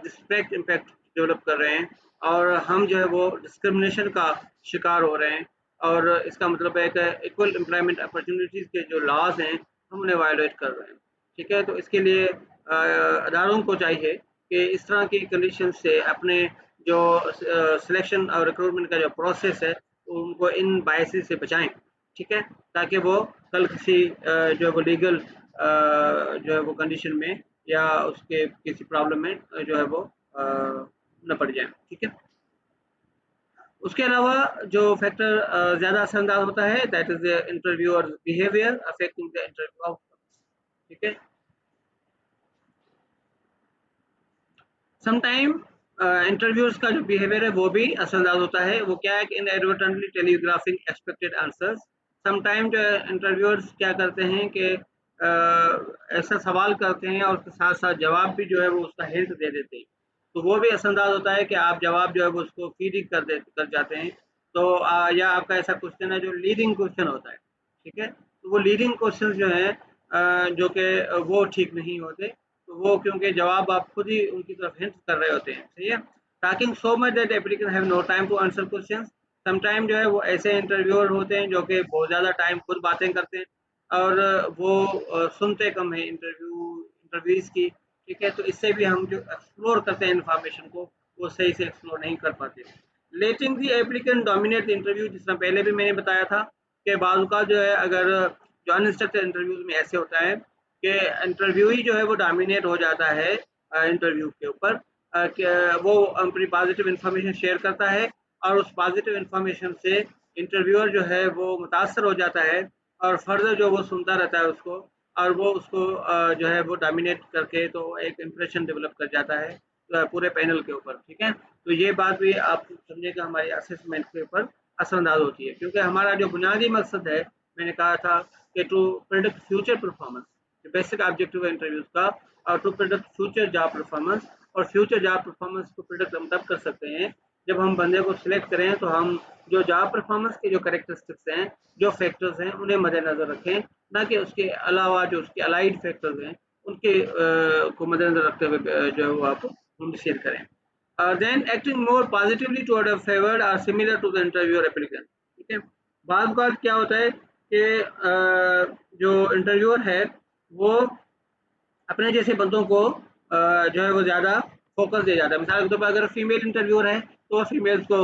डिस्पेक्ट इम्पैक्ट डेवलप कर रहे हैं और हम जो है वो डिस्क्रिमिनेशन का शिकार हो रहे हैं और इसका मतलब है कि इक्वल एम्प्लॉयमेंट अपॉर्चुनिटीज़ के जो लॉज हैं हम उन्हें वायलेट कर रहे हैं, ठीक है? तो इसके लिए अदारों को चाहिए कि इस तरह की कंडीशन से अपने जो सिलेक्शन और रिक्रूटमेंट का जो प्रोसेस है उनको इन बायसेस से बचाएं, ठीक है, ताकि वो कल किसी जो है वो लीगल जो है वो कंडीशन में या उसके किसी प्रॉब्लम में जो है वो न पड़ जाए, ठीक है। उसके अलावा जो फैक्टर ज़्यादा असरअंदाज होता है that is the interviewer behaviour affecting the interview outcome, ठीक है। समटाइम इंटरव्यूज का जो बिहेवियर है वो भी असरअंदाज होता है। वो क्या है कि इन एडवर्टेंटली टेलीग्राफिंग एक्सपेक्टेड आंसर्स। समटाइम जो इंटरव्यूअर्स क्या करते हैं कि ऐसा सवाल करते हैं और उसके साथ साथ जवाब भी जो है वो उसका हिंट दे देते हैं, तो वो भी असरअंदाज होता है कि आप जवाब जो है वो उसको फीडिंग कर जाते हैं। तो या आपका ऐसा क्वेश्चन है जो लीडिंग क्वेश्चन होता है, ठीक है, तो वो लीडिंग क्वेश्चन जो है जो कि वो ठीक नहीं होते, तो वो क्योंकि जवाब आप खुद ही उनकी तरफ हिंट कर रहे होते हैं, सही है। Talking so much that applicant have no time to answer questions. Sometime जो है वो ऐसे इंटरव्यूअर होते हैं जो कि बहुत ज़्यादा टाइम खुद बातें करते हैं और वो सुनते कम है इंटरव्यूज की, ठीक है, तो इससे भी हम जो एक्सप्लोर करते हैं इन्फॉर्मेशन को वो सही से एक्सप्लोर नहीं कर पाते। लेटिंग दी एप्लीकेंट डोमिनेट इंटरव्यू, जिस तरह पहले भी मैंने बताया था कि बाजू का जो है अगर जो अनस्ट्रक्चर्ड इंटरव्यूज में ऐसे होता है कि इंटरव्यू ही जो है वो डोमिनेट हो जाता है इंटरव्यू के ऊपर, कि वो अपनी पॉजिटिव इंफॉर्मेशन शेयर करता है और उस पॉजिटिव इंफॉर्मेशन से इंटरव्यूअर जो है वो मुतासर हो जाता है और फर्दर जो वो सुनता रहता है उसको, और वो उसको जो है वो डोमिनेट करके तो एक इम्प्रेशन डेवलप कर जाता है पूरे पैनल के ऊपर, ठीक है। तो ये बात भी आप समझिएगा हमारी असेसमेंट के ऊपर असरअंदाज होती है, क्योंकि हमारा जो बुनियादी मकसद है, मैंने कहा था कि to predict future performance, basic objective है इंटरव्यूज का, और to predict future job performance. और फ्यूचर जॉब परफॉर्मेंस को प्रेडिक्ट हम तब कर सकते हैं जब हम बंदे को सिलेक्ट करें तो हम जो जॉब परफॉर्मेंस के जो करेक्टरिस्टिक्स हैं, जो फैक्टर्स हैं, उन्हें मद्देनजर रखें, ना कि उसके अलावा जो उसके अलाइड फैक्टर्स हैं उनके को मद्देनजर रखते हुए जो है वो आप हम डिसाइड करें। Then acting more positively toward a favoured or similar to the interviewer applicant, ठीक है। बाद बात क्या होता है कि जो इंटरव्यूअर है वो अपने जैसे बंदों को जो है वो ज़्यादा फोकस दे जाता है। मिसाल के तौर पर अगर फीमेल इंटरव्यूअर है तो वो फीमेल्स को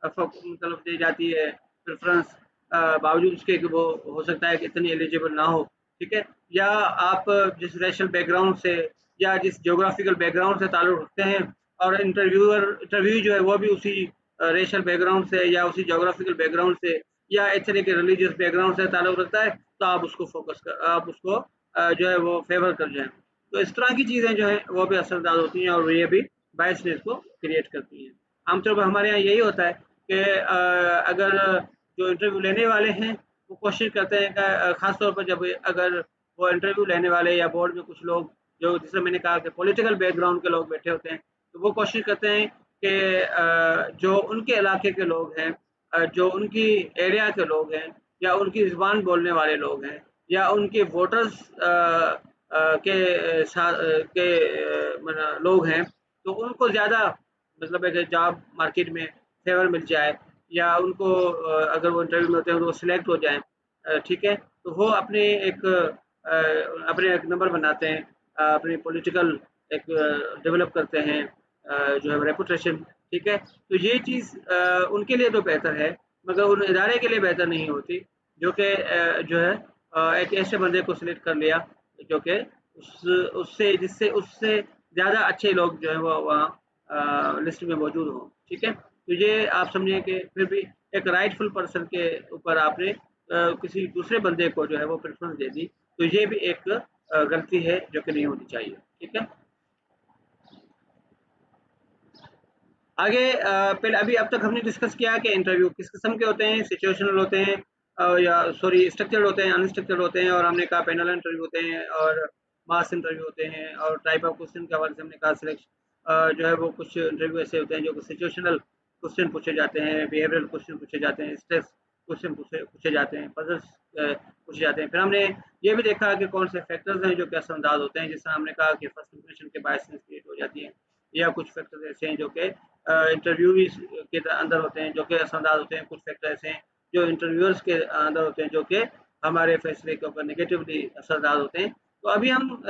मतलब दी जाती है प्रेफरेंस, बावजूद उसके कि वो हो सकता है कि इतनी एलिजिबल ना हो, ठीक है। या आप जिस रेशल बैकग्राउंड से या जिस जोग्राफिकल बैकग्राउंड से ताल्लुक़ रखते हैं और इंटरव्यू जो है वो भी उसी रेशल बैकग्राउंड से या उसी जोग्राफिकल बैकग्राउंड से या एथनिक रिलीजियस बैकग्राउंड से ताल्लुक़ रखता है, तो आप उसको जो है वो फेवर कर जाएँ। तो इस तरह की चीज़ें जो हैं वो भी असरदार होती हैं और ये भी बायसनेस को क्रिएट करती हैं। आमतौर पर हमारे यहाँ यही होता है कि अगर जो इंटरव्यू लेने वाले हैं वो कोशिश करते हैं कि ख़ास तौर पर जब अगर वो इंटरव्यू लेने वाले या बोर्ड में कुछ लोग जो जैसे मैंने कहा कि पॉलिटिकल बैकग्राउंड के लोग बैठे होते हैं, तो वो कोशिश करते हैं कि जो उनके इलाके के लोग हैं, जो उनकी एरिया के लोग हैं या उनकी ज़ुबान बोलने वाले लोग हैं या उनके वोटर्स लोग हैं, तो उनको ज़्यादा मतलब है कि जॉब मार्केट में फेवर मिल जाए या उनको अगर वो इंटरव्यू में होते हैं तो वो सिलेक्ट हो जाएँ, ठीक है। तो वो अपने एक नंबर बनाते हैं, अपनी पॉलिटिकल एक डेवलप करते हैं जो है रेपुटेशन, ठीक है। तो ये चीज़ उनके लिए तो बेहतर है, मगर उन इदारे के लिए बेहतर नहीं होती, जो कि जो है एक ऐसे बंदे को सिलेक्ट कर लिया जो कि उससे उससे ज़्यादा अच्छे लोग जो हैं वो वहाँ लिस्ट में मौजूद हों, ठीक है। तो ये आप समझें कि फिर भी एक राइटफुल पर्सन के ऊपर आपने किसी दूसरे बंदे को जो है वो प्रेफ़रेंस दे दी, तो ये भी एक गलती है जो कि नहीं होनी चाहिए, ठीक है। आगे पहले अभी अब तक हमने डिस्कस किया कि इंटरव्यू किस किस्म के होते हैं, सिचुएशनल होते हैं या सॉरी स्ट्रक्चर्ड होते हैं, अनस्ट्रक्चर्ड होते हैं, और हमने कहा पैनल इंटरव्यू होते हैं और मास इंटरव्यू होते हैं, और टाइप ऑफ क्वेश्चन के हवाले से हमने कहा सिलेक्शन जो है वो कुछ इंटरव्यू ऐसे होते हैं जो कि सिचुएशनल क्वेश्चन पूछे जाते हैं, बिहेवियरल क्वेश्चन पूछे जाते हैं, स्ट्रेस क्वेश्चन पूछे पूछे जाते हैं, पजल्स पूछे जाते हैं। फिर हमने ये भी देखा कि कौन से फैक्टर्स हैं जो कि असरअंदाज होते हैं, जिससे हमने कहा कि फर्स्ट इंप्रेशन के बायसनेस क्रिएट हो जाती है, या कुछ फैक्टर्स ऐसे हैं जो कि इंटरव्यूज के अंदर होते हैं जो कि असरअंदाज होते हैं, कुछ फैक्टर ऐसे हैं जो इंटरव्यूअर्स के अंदर होते हैं जो कि हमारे फैसले के ऊपर नेगेटिवली असरअंदाज होते हैं। तो अभी हम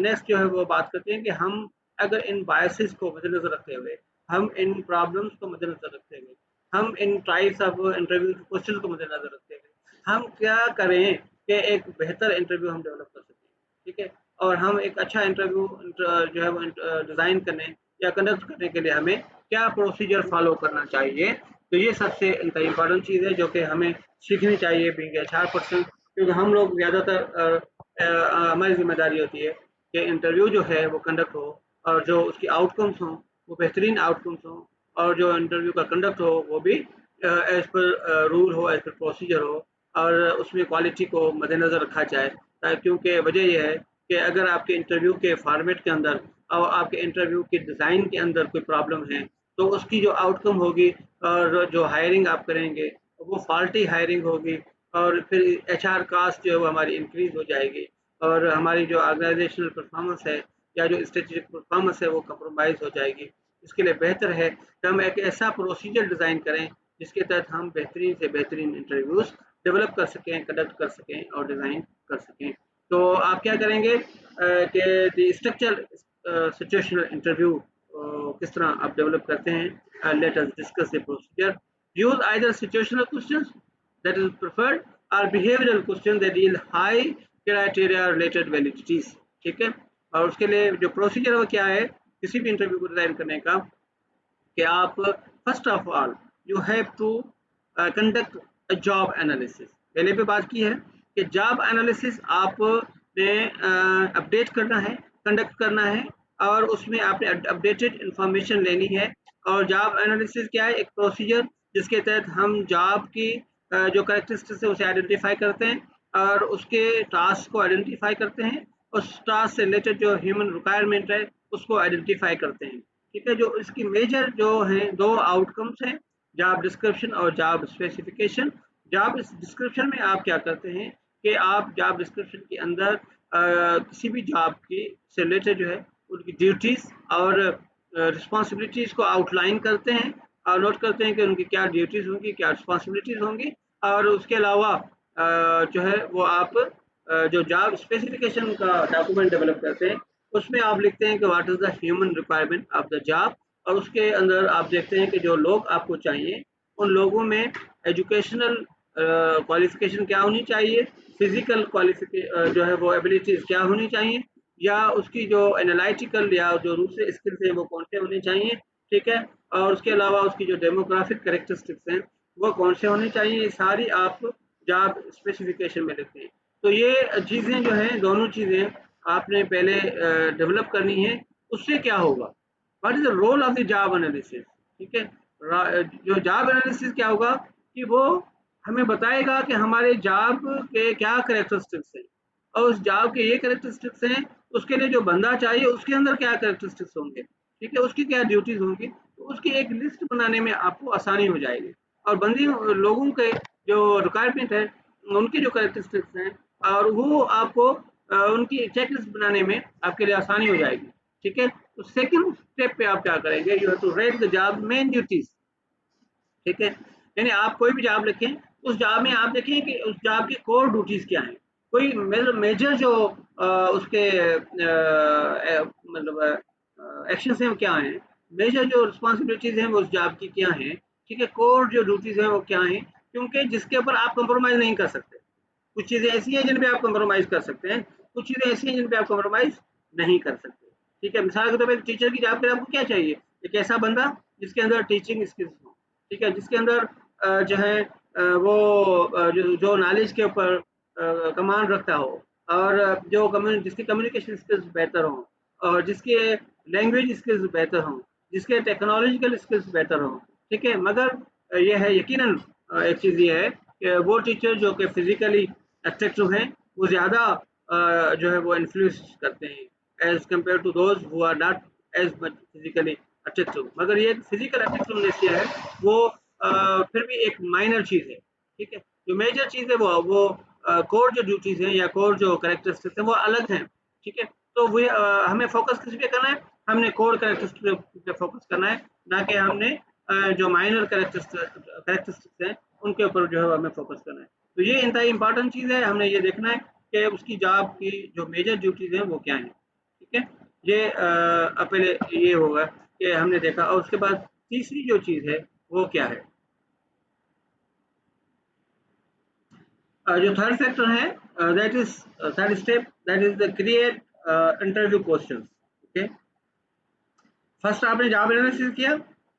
नेक्स्ट जो है वो बात करते हैं कि हम अगर इन बायसेस को मद्देनजर रखते हुए हम इन प्रॉब्लम्स को मद्देनजर रखते हुए, हम इन टाइप्स ऑफ इंटरव्यू क्वेश्चन को मद्देनजर रखते हुए हम क्या करें कि एक बेहतर इंटरव्यू हम डेवलप कर सकें, ठीक है। और हम एक अच्छा इंटरव्यू जो है वो डिज़ाइन करने या कंडक्ट करने के लिए हमें क्या प्रोसीजर फॉलो करना चाहिए। तो ये सबसे इम्पोर्टेंट चीज़ है जो कि हमें सीखनी चाहिए बीइंग एचआर पर्सन, क्योंकि हम लोग ज़्यादातर हमारी जिम्मेदारी होती है कि इंटरव्यू जो है वो कंडक्ट हो और जो उसकी आउटकम्स हों वो बेहतरीन आउटकम्स हों, और जो इंटरव्यू का कंडक्ट हो वो भी एज पर रूल हो, एज पर प्रोसीजर हो, और उसमें क्वालिटी को मद्देनज़र रखा जाए। क्योंकि वजह यह है कि अगर आपके इंटरव्यू के फॉर्मेट के अंदर और आपके इंटरव्यू के डिज़ाइन के अंदर कोई प्रॉब्लम है, तो उसकी जो आउटकम होगी और जो हायरिंग आप करेंगे वो फॉल्टी हायरिंग होगी, और फिर एचआर कास्ट जो है वो हमारी इंक्रीज हो जाएगी, और हमारी जो ऑर्गेनाइजेशनल परफॉर्मेंस है या जो स्ट्रेटेजिक परफॉर्मेंस है वो कंप्रोमाइज़ हो जाएगी। इसके लिए बेहतर है कि हम एक ऐसा प्रोसीजर डिज़ाइन करें जिसके तहत हम बेहतरीन से बेहतरीन इंटरव्यूज़ डेवलप कर सकें, कंडक्ट कर सकें और डिज़ाइन कर सकें। तो आप क्या करेंगे कि स्ट्रक्चर सिचुएशनल इंटरव्यू किस तरह आप डेवलप करते हैं। Let us discuss the procedure. Use either situational questions that is preferred or behavioral question that yield high criteria related validities, ठीक है। और उसके लिए जो प्रोसीजर है वो क्या है किसी भी इंटरव्यू को डिजाइन करने का, कि आप first of all you have to conduct a job analysis. पहले भी बात की है कि जॉब एनालिसिस आपने अपडेट करना है, कंडक्ट करना है, और उसमें आपने अपडेटेड इंफॉर्मेशन लेनी है। और जॉब एनालिसिस क्या है, एक प्रोसीजर जिसके तहत हम जॉब की जो करेक्टरिस्टिक्स है उसे आइडेंटिफाई करते हैं और उसके टास्क को आइडेंटिफाई करते हैं, उस टास्क से रिलेटेड जो ह्यूमन रिक्वायरमेंट है उसको आइडेंटिफाई करते हैं, ठीक है। जो इसकी मेजर जो है दो आउटकम्स हैं, जॉब डिस्क्रिप्शन और जॉब स्पेसिफिकेशन। जॉब डिस्क्रिप्शन में आप क्या करते हैं कि आप जॉब डिस्क्रिप्शन के अंदर किसी भी जॉब की से रिलेटेड जो है उनकी ड्यूटीज और रिस्पॉन्सिबिलिटीज को आउटलाइन करते हैं और नोट करते हैं कि उनकी क्या ड्यूटीज होंगी, क्या रिस्पॉन्सिबिलिटीज होंगी। और उसके अलावा जो है वो आप जो जॉब स्पेसिफिकेशन का डॉक्यूमेंट डेवलप करते हैं उसमें आप लिखते हैं कि what is the human requirement of the job, और उसके अंदर आप देखते हैं कि जो लोग आपको चाहिए उन लोगों में एजुकेशनल क्वालिफिकेशन क्या होनी चाहिए, फिजिकल क्वालिफिके जो है वो एबिलिटीज क्या होनी चाहिए, या उसकी जो एनालिटिकल या जो दूसरे स्किल्स हैं वो कौन से होने चाहिए, ठीक है। और उसके अलावा उसकी जो डेमोग्राफिक करेक्टरिस्टिक्स हैं वो कौन से होने चाहिए, ये सारी आप जॉब स्पेसिफिकेशन में लिखते हैं। तो ये चीज़ें जो हैं दोनों चीज़ें आपने पहले डेवलप करनी है। उससे क्या होगा, what is the role of the job analysis, ठीक है। जो जॉब एनालिसिस क्या होगा कि वो हमें बताएगा कि हमारे जॉब के क्या करेक्टरिस्टिक्स हैं, और उस जॉब के ये करेक्टरिस्टिक्स हैं, उसके लिए जो बंदा चाहिए उसके अंदर क्या करेक्टरिस्टिक्स होंगे, ठीक है, उसकी क्या ड्यूटीज होंगी। तो उसकी एक लिस्ट बनाने में आपको आसानी हो जाएगी, और बंदी लोगों के जो रिक्वायरमेंट है उनकी जो करेक्टरिस्टिक्स हैं और वो आपको उनकी चेकलिस्ट बनाने में आपके लिए आसानी हो जाएगी, ठीक है। तो सेकंड स्टेप पे आप क्या करेंगे, you have to rate the job main duties, ठीक है। यानी आप कोई भी जॉब लिखें, उस जॉब में आप देखें कि उस जॉब की कोर ड्यूटीज क्या हैं, कोई मेजर जो उसके मतलब एक्शन हैं वो क्या हैं, मेजर जो रिस्पॉन्सिबिलिटीज हैं वो उस जॉब की क्या हैं, ठीक है। कोर जो ड्यूटीज हैं वो क्या हैं, क्योंकि जिसके ऊपर आप कंप्रोमाइज नहीं कर सकते। कुछ चीज़ें ऐसी हैं जिन पे आप कंप्रोमाइज कर सकते हैं, कुछ चीज़ें ऐसी हैं जिन पे आप कंप्रोमाइज नहीं कर सकते, ठीक है। मिसाल के तौर पर टीचर की जॉब के लिए आपको क्या चाहिए, एक ऐसा बंदा जिसके अंदर टीचिंग स्किल्स हो, ठीक है, जिसके अंदर जो है वो जो नॉलेज के ऊपर कमांड रखता हो, और जो जिसकी कम्युनिकेशन स्किल्स बेहतर हों, और जिसके लैंग्वेज स्किल्स बेहतर हों, जिसके टेक्नोलॉजिकल स्किल्स बेहतर हों, ठीक है। मगर ये है यकीनन एक चीज़ ये है कि वो टीचर जो कि फिजिकली अट्रैक्टिव हैं वो ज़्यादा जो है वो इन्फ्लुएंस करते हैं as compared to those who are not as much physically attractive. मगर ये फिजिकल अट्रैक्टिवनेस ये है वो फिर भी एक माइनर चीज़ है, ठीक है। जो मेजर चीज़ है वो कोर जो ड्यूटीज़ हैं या कोर जो कैरेक्टरिस्टिक्स हैं वो अलग हैं, ठीक है। तो वो हमें फोकस किस पे करना है, हमने कोर कैरेक्टरिस्टिक्स पे फोकस करना है, ना कि हमने जो माइनर कैरेक्टरिस्टिक्स हैं उनके ऊपर जो है हमें फोकस करना है। तो ये इंतहाई इंपॉर्टेंट चीज़ है, हमने ये देखना है कि उसकी जॉब की जो मेजर ड्यूटीज़ हैं वो क्या हैं, ठीक है। ये पहले ये होगा। ये हमने देखा। और उसके बाद तीसरी जो चीज़ है वो क्या है, जो थर्ड फैक्टर है, that is third step, that is the create interview questions. Okay, first आपने जॉब एनालिसिस किया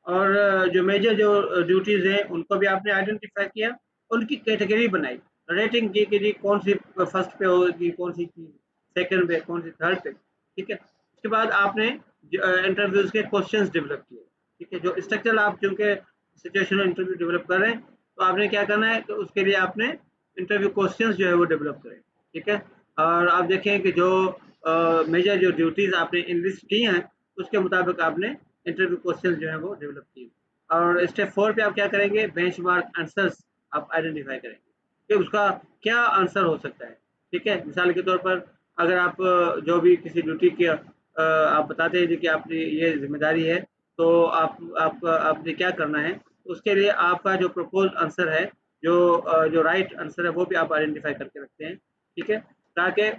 और जो मेजर जो ड्यूटीज हैं उनको भी आपने आइडेंटिफाई किया, उनकी कैटेगरी बनाई, रेटिंग की कि जी कौन सी फर्स्ट पे होगी, कौन सी सेकंड पे, कौन सी थर्ड पे। ठीक है, उसके बाद आपने इंटरव्यूज के क्वेश्चंस डेवलप किए। ठीक है, जो स्ट्रक्चर आप चूंकि सिचुएशनल इंटरव्यू डेवलप कर रहे हैं, तो आपने क्या करना है कि उसके लिए आपने इंटरव्यू क्वेश्चंस जो है वो डेवलप करें। ठीक है, और आप देखें कि जो मेजर जो ड्यूटीज आपने इनलिस्ट की हैं उसके मुताबिक आपने इंटरव्यू क्वेश्चन जो है वो डेवलप किए। और स्टेप 4 पे आप क्या करेंगे, बेंचमार्क आंसर्स आप आइडेंटिफाई करेंगे कि उसका क्या आंसर हो सकता है। ठीक है, मिसाल के तौर पर अगर आप जो भी किसी ड्यूटी के आप बताते हैं कि आपकी ये जिम्मेदारी है, तो आपने क्या करना है, उसके लिए आपका जो प्रपोज आंसर है, जो राइट आंसर है वो भी आप आइडेंटिफाई करके रखते हैं। ठीक है, ताकि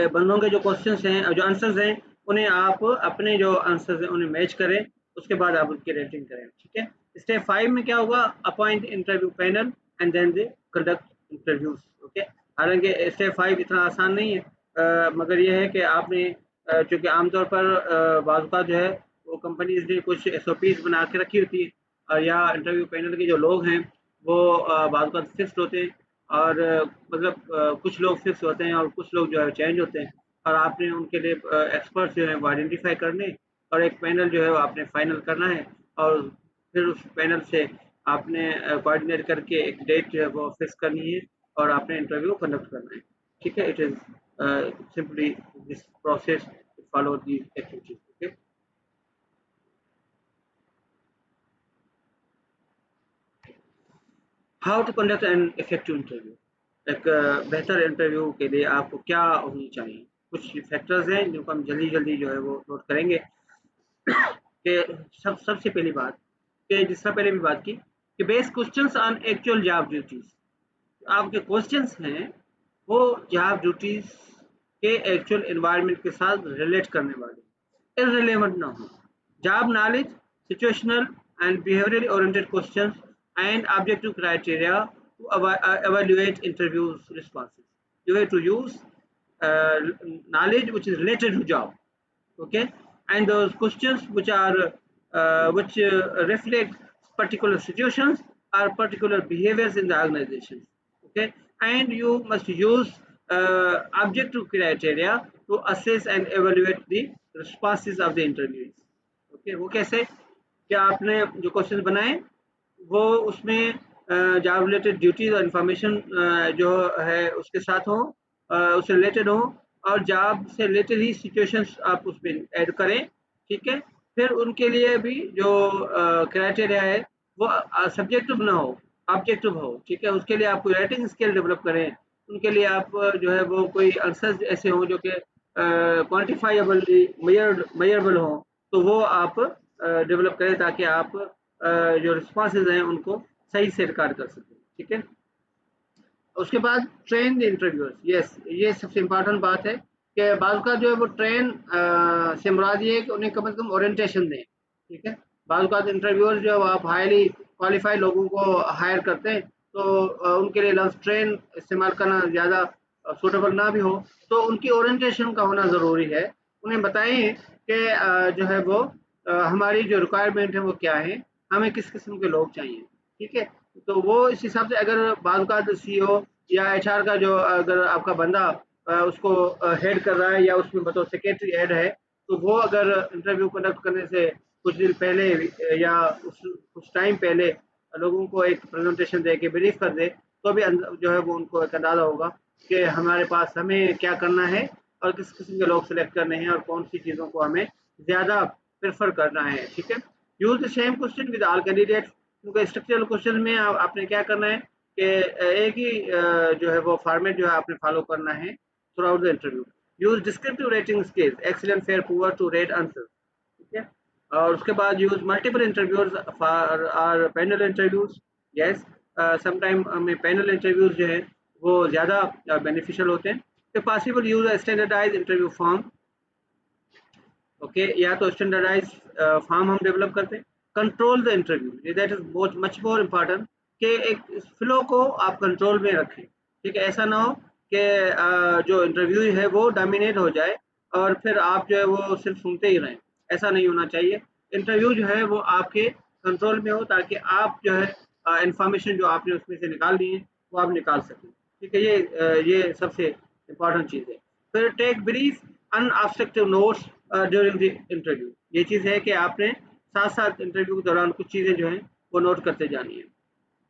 बंदों के जो क्वेश्चंस हैं, जो आंसर्स हैं, उन्हें आप अपने जो आंसर्स हैं उन्हें मैच करें, उसके बाद आप उनकी रेटिंग करें। ठीक है, स्टेप 5 में क्या होगा, appoint interview panel and then they conduct interviews. Okay, हालांकि स्टेप 5 इतना आसान नहीं है, मगर यह है कि आपने चूँकि आमतौर पर बाज़ जो है वो कंपनीज ने कुछ SOPs बना के रखी होती है, या इंटरव्यू पैनल के जो लोग हैं वो बाज़ फिक्स्ड होते हैं, और मतलब कुछ लोग फिक्स होते हैं और कुछ लोग जो है चेंज होते हैं, और आपने उनके लिए एक्सपर्ट्स जो है वो आइडेंटिफाई करने, और एक पैनल जो है वो आपने फाइनल करना है, और फिर उस पैनल से आपने कोऑर्डिनेट करके एक डेट जो है वो फिक्स करनी है, और आपने इंटरव्यू कंडक्ट करना है। ठीक है, it is simply this process, follow the activities. Okay, how to conduct an effective interview. एक बेहतर इंटरव्यू के लिए आपको क्या होनी चाहिए, कुछ फैक्टर्स हैं जिनको हम जल्दी जल्दी जो है वो नोट करेंगे। कि सबसे पहली बात, कि जिस तरह पहले भी बात की, कि base questions on actual job duties. आपके क्वेश्चंस हैं वो जॉब ड्यूटीज के एक्चुअल एनवायरनमेंट के साथ रिलेट करने वाले, इररिलेवेंट ना हो। Job knowledge, situational and behaviourally oriented questions and objective criteria to evaluate interviews responses. You have to use uh, knowledge which is related to job. Okay, and those questions which reflect particular situations or particular behaviors in the organization. Okay, and you must use objective criteria to assess and evaluate the responses of the interviewees. Okay, वो कैसे, क्या आपने जो क्वेश्चन बनाए वो उसमें जॉब रिलेटेड ड्यूटीज और इंफॉर्मेशन जो है उसके साथ हो, उससे रिलेटेड हो, और जॉब से रिलेटेड ही सिचुएशंस आप उसमें ऐड करें। ठीक है, फिर उनके लिए भी जो क्राइटेरिया है वो सब्जेक्टिव ना हो, ऑब्जेक्टिव हो। ठीक है, उसके लिए आप कोई राइटिंग स्किल डेवलप करें, उनके लिए आप जो है वो कोई आंसर्स ऐसे हों जो कि क्वान्टिफाइबली मेजरेबल हों, तो वो आप डेवलप करें ताकि आप जो रिस्पॉन्सेज हैं उनको सही से रिकॉर्ड कर सकें। ठीक है, उसके बाद ट्रेन द इंटरव्यूअर्स। यस, ये सबसे इम्पोर्टेंट बात है कि बाज़ का जो है वो ट्रेन से मुराद ये है कि उन्हें कम से कम ओरिएंटेशन दें। ठीक है, बाज़ का इंटरव्यूअर्स जो है वो आप हाईली क्वालिफाइड लोगों को हायर करते हैं, तो उनके लिए लफ्ज़ ट्रेन इस्तेमाल करना ज़्यादा सूटेबल ना भी हो, तो उनकी ओरिएंटेशन का होना ज़रूरी है। उन्हें बताएं कि जो है वो हमारी जो रिक्वायरमेंट है वो क्या है, हमें किस किस्म के लोग चाहिए। ठीक है, तो वो इस हिसाब से अगर बाज़ CEO या HR का जो अगर आपका बंदा उसको हेड कर रहा है या उसमें बतौर सेक्रेटरी हेड है, तो वो अगर इंटरव्यू कंडक्ट करने से कुछ दिन पहले या कुछ टाइम पहले लोगों को एक प्रेजेंटेशन दे के ब्रीफ कर दे, तो भी जो है वो उनको एक अंदाजा होगा कि हमारे पास हमें क्या करना है और किस किस्म के लोग सेलेक्ट करने हैं और कौन सी चीज़ों को हमें ज़्यादा प्रेफर करना है। ठीक है, use the same question with all candidates. क्योंकि स्ट्रक्चरल क्वेश्चन में आपने क्या करना है कि एक ही जो है वो फॉर्मेट जो है आपने फॉलो करना है throughout the interview. Use descriptive rating scale, excellent, fair, poor to rate answer. ठीक है, और उसके बाद use multiple interviews for or panel interviews. Yes, sometime हमें पैनल इंटरव्यूज जो है वो ज़्यादा बेनिफिशियल होते हैं। Possible use standardise interview form okay, या तो स्टैंडर्डाइज फॉर्म हम डेवलप करते हैं। Control the interview, that is बहुत मच मोर इम्पॉर्टेंट, कि एक फ्लो को आप कंट्रोल में रखें। ठीक है, ऐसा ना हो कि जो इंटरव्यू है वो डोमिनेट हो जाए और फिर आप जो है वो सिर्फ सुनते ही रहें। ऐसा नहीं होना चाहिए। इंटरव्यू जो है वो आपके कंट्रोल में हो, ताकि आप जो है इंफॉर्मेशन जो आपने उसमें से निकाल ली है वो आप निकाल सकें। ठीक है, ये सबसे इम्पॉर्टेंट चीज़ है। फिर take brief unobstructive notes during the interview. ये चीज़ है कि आपने साथ साथ इंटरव्यू के दौरान कुछ चीज़ें जो हैं वो नोट करते जानी है।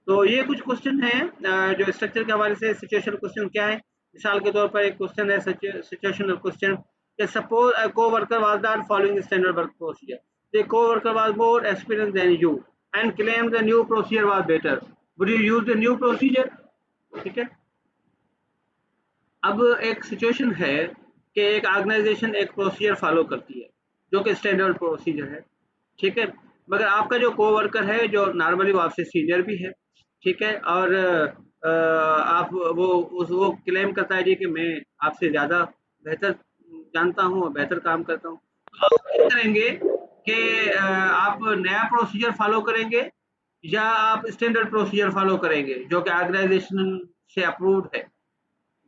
तो ये कुछ क्वेश्चन हैं जो स्ट्रक्चर के हवाले से। सिचुएशनल क्वेश्चन क्या है? मिसाल के तौर पर एक क्वेश्चन है situational question, suppose a co-worker was not following standard work procedure. The co-worker was more experienced than you and claimed the new procedure was better. Would you use the new procedure? ठीक है। अब एक सिचुएशन है कि एक ऑर्गेनाइजेशन एक प्रोसीजर फॉलो करती है जो कि स्टैंडर्ड प्रोसीजर है। ठीक है, मगर आपका जो कोवर्कर है जो नॉर्मली वो आपसे सीनियर भी है, ठीक है, और आप वो क्लेम करता है जी कि मैं आपसे ज़्यादा बेहतर जानता हूँ, बेहतर काम करता हूँ। तो आप क्या करेंगे कि आप नया प्रोसीजर फॉलो करेंगे या आप स्टैंडर्ड प्रोसीजर फॉलो करेंगे जो कि ऑर्गेनाइजेशन से अप्रूव्ड है?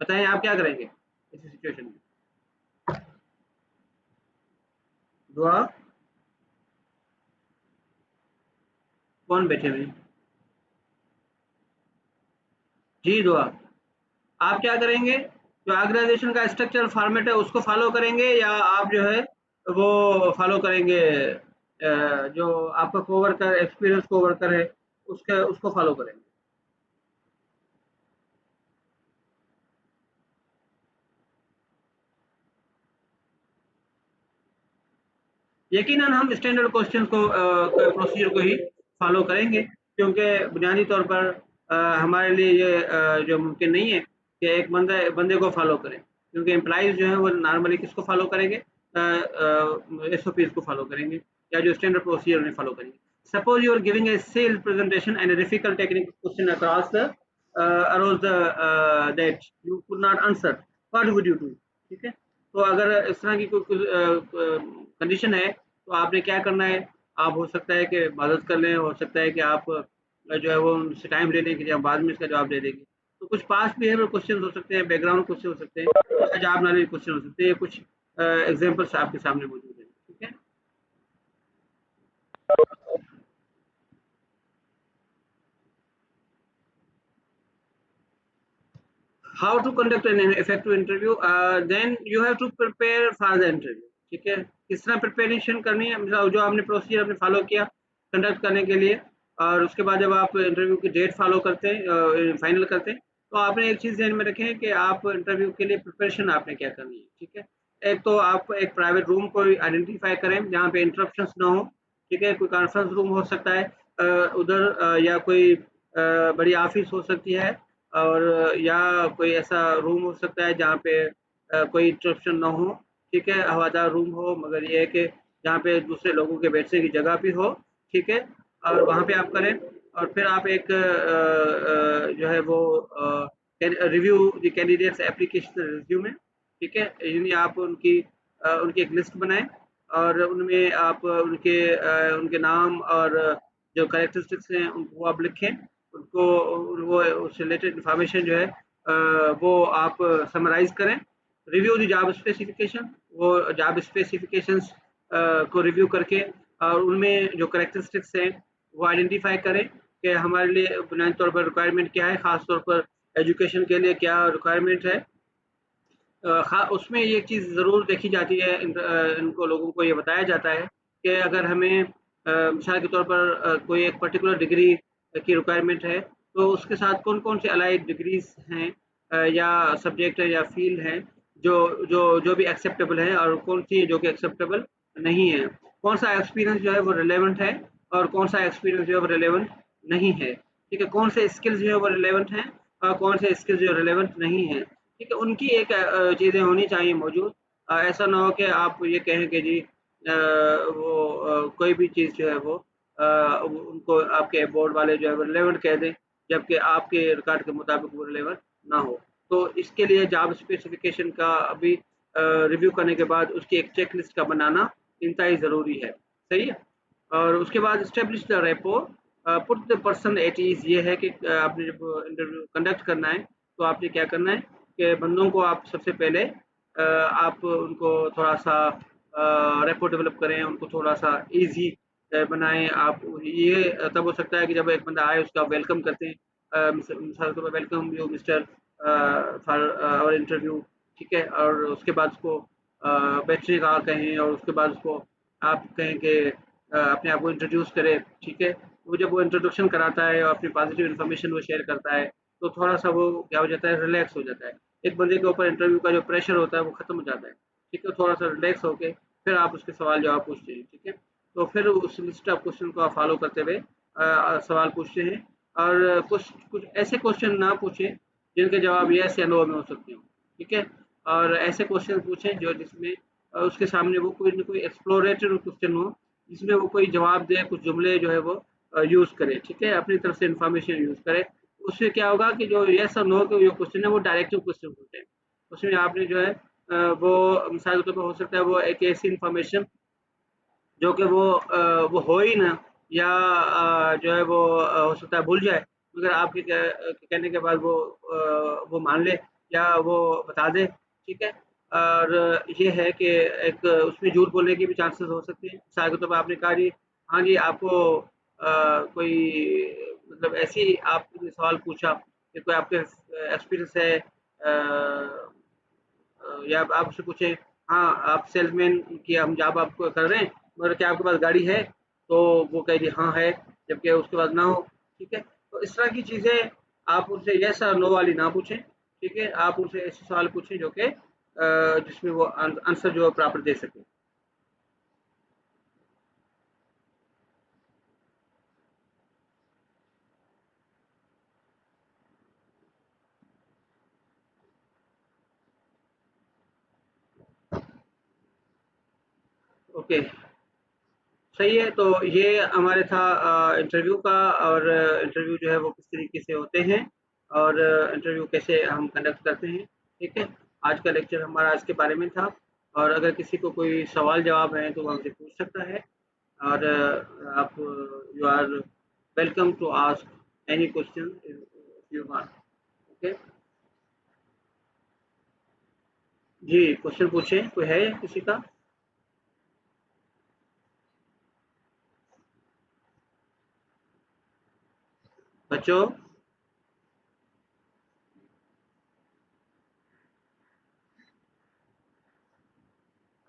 बताएं आप क्या करेंगे ऐसी सिचुएशन में? दुआ, कौन बैठे हुए हैं? जी दुआ, आप क्या करेंगे? जो ऑर्गेनाइजेशन का स्ट्रक्चरल फॉर्मेट है उसको फॉलो करेंगे या आप जो है वो फॉलो करेंगे जो आपका कोवर्कर एक्सपीरियंस कोवर्कर है उसके उसको फॉलो करेंगे? यकीनन हम स्टैंडर्ड क्वेश्चन को प्रोसीजर को ही फॉलो करेंगे, क्योंकि बुनियादी तौर पर हमारे लिए ये जो मुमकिन नहीं है कि एक बंदे को फॉलो करें, क्योंकि एम्प्लॉइज जो है वो नॉर्मली किसको फॉलो करेंगे? एसओपीज को फॉलो करेंगे या जो स्टैंडर्ड प्रोसीजर उन्हें फॉलो करेंगे। Suppose you are giving a sales presentation and difficult technical question across the around the that you could not answer, what would you do? ठीक है, तो अगर इस तरह की कोई कंडीशन है तो आपने क्या करना है? आप हो सकता है कि मदद कर लें, हो सकता है कि आप जो है वो उनसे टाइम ले लें कि जब बाद में इसका जवाब दे देंगे। तो कुछ पास्ट बिहेवियर क्वेश्चन हो सकते हैं, बैकग्राउंड क्वेश्चन हो सकते हैं, जॉब नॉलेज क्वेश्चन हो सकते हैं। कुछ एग्जाम्पल्स आपके सामने मौजूद हैं। ठीक है, how to conduct an effective interview, then you have to prepare for the interview। ठीक है, किस तरह प्रिपरेशन करनी है, मतलब जो आपने प्रोसीजर आपने फॉलो किया कंडक्ट करने के लिए, और उसके बाद जब आप इंटरव्यू की डेट फॉलो करते हैं, फाइनल करते हैं, तो आपने एक चीज़ ध्यान में रखें कि आप इंटरव्यू के लिए प्रिपरेशन आपने क्या करनी है। ठीक है, एक तो आप एक प्राइवेट रूम को आइडेंटिफाई करें जहाँ पे इंटरप्शंस ना हो। ठीक है, कोई कॉन्फ्रेंस रूम हो सकता है उधर, या कोई बड़ी ऑफिस हो सकती है, और या कोई ऐसा रूम हो सकता है जहाँ पे कोई इंटरप्शन ना हो। ठीक है, हवादार रूम हो, मगर ये है कि जहाँ पे दूसरे लोगों के बैठने की जगह भी हो। ठीक है, और वहाँ पे आप करें, और फिर आप एक जो है वो review the candidates application resume. ठीक है, यानी आप उनकी एक लिस्ट बनाएं और उनमें आप उनके नाम और जो कैरेक्टरिस्टिक्स हैं उनको आप लिखें। उनको वो उससे रिलेटेड इंफॉर्मेशन जो है वो आप समराइज करें। रिव्यू द जॉब स्पेसिफिकेशन, वो जॉब स्पेसिफिकेशंस को रिव्यू करके और उनमें जो करेक्टरिस्टिक्स हैं वो आइडेंटिफाई करें कि हमारे लिए बुनियादी तौर पर रिक्वायरमेंट क्या है, ख़ास तौर पर एजुकेशन के लिए क्या रिक्वायरमेंट है। उसमें ये चीज़ ज़रूर देखी जाती है, इनको लोगों को ये बताया जाता है कि अगर हमें मिसाल के तौर पर कोई एक पर्टिकुलर डिग्री की रिक्वायरमेंट है, तो उसके साथ कौन-कौन से अलाइड डिग्रीज़ हैं, या सब्जेक्ट है या फ़ील्ड हैं जो भी एक्सेप्टेबल हैं, और कौन-सी जो कि एक्सेप्टेबल नहीं है। कौन-सा एक्सपीरियंस जो है वो रिलेवेंट है और कौन-सा एक्सपीरियंस जो है वो रिलेवेंट नहीं है। ठीक है, कौन से स्किल्स जो है वो रिलेवेंट हैं और कौन से स्किल्स जो रिलेवेंट नहीं हैं। ठीक है, उनकी एक चीज़ें होनी चाहिए मौजूद। ऐसा ना हो कि आप ये कहें कि जी कोई भी चीज़ जो है वो उनको आपके बोर्ड वाले जो है वो रिलेवेंट कह दें, जबकि आपके रिकॉर्ड के मुताबिक वो रिलेवेंट ना हो। तो इसके लिए जॉब स्पेसिफिकेशन का अभी रिव्यू करने के बाद उसकी एक चेक लिस्ट का बनाना इंतहाई ज़रूरी है, सही है। और उसके बाद establish the repo, put the person at ease, ये है कि आपने जब इंटरव्यू कंडक्ट करना है तो आपने क्या करना है कि बंदों को आप सबसे पहले आप उनको थोड़ा-सा रेपो डेवलप करें, उनको थोड़ा-सा ईज़ी बनाएँ आप। ये तब हो सकता है कि जब एक बंदा आए उसका आप वेलकम करते हैं, मिसाल के तौर पे welcome you mister for our interview, ठीक है? और उसके बाद उसको बैठने का कहें और उसके बाद उसको आप कहें कि अपने आप को इंट्रोड्यूस करे, ठीक है? वो जब वो इंट्रोडक्शन कराता है और अपनी पॉजिटिव इन्फॉर्मेशन वो शेयर करता है, तो थोड़ा-सा वो क्या हो जाता है, रिलैक्स हो जाता है। एक बंदे के ऊपर इंटरव्यू का जो प्रेशर होता है वो खत्म हो जाता है, ठीक है? थोड़ा-सा रिलैक्स होके फिर आप उसके सवाल-जवाब पूछते हैं, ठीक है? तो फिर उस लिस्ट ऑफ क्वेश्चन को आप फॉलो करते हुए सवाल पूछते हैं और कुछ कुछ ऐसे क्वेश्चन ना पूछें जिनके जवाब येस या नो में हो सकते हो, ठीक है? और ऐसे क्वेश्चन पूछें जो जिसमें उसके सामने वो कोई न कोई एक्सप्लोरेटरी क्वेश्चन हो, जिसमें वो कोई जवाब दे, कुछ जुमले जो है वो यूज़ करे, ठीक है? अपनी तरफ से इन्फॉर्मेशन यूज़ करे। उससे क्या होगा कि जो येस और नो के जो क्वेश्चन है वो डायरेक्टिव क्वेश्चन होते हैं। उसमें आपने जो है वो मिसाल के तौर पर हो सकता है वो एक ऐसी इन्फॉर्मेशन जो कि वो हो ही ना, या जो है वो हो सकता है भूल जाए, मगर आपके कहने के बाद वो मान ले या वो बता दे, ठीक है? और ये है कि एक उसमें झूठ बोलने के भी चांसेस हो सकते हैं। मिसाल के तौर पे आपने कहा जी, हाँ जी, आपको कोई मतलब ऐसी आपने सवाल पूछा कि कोई आपके एक्सपीरियंस है, या आप उससे पूछें, हाँ आप सेल्समैन की हम जॉब आपको कर रहे हैं, मगर क्या आपके पास गाड़ी है? तो वो कहे जी हाँ है, जबकि उसके पास ना हो, ठीक है? तो इस तरह की चीज़ें आप उनसे यस और नो वाली ना पूछें, ठीक है? आप उनसे ऐसे सवाल पूछें जो कि जिसमें वो आंसर जो है प्रॉपर दे सकें। ओके, सही है। तो ये हमारे था इंटरव्यू का, और इंटरव्यू जो है वो किस तरीके से होते हैं और इंटरव्यू कैसे हम कंडक्ट करते हैं, ठीक है? आज का लेक्चर हमारा इसके बारे में था, और अगर किसी को कोई सवाल जवाब है तो वो हमसे पूछ सकता है, और आप you are welcome to ask any question if you want, okay? जी, क्वेश्चन पूछें, कोई है किसी का? बच्चों,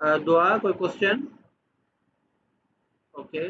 दुआ कोई क्वेश्चन? ओके।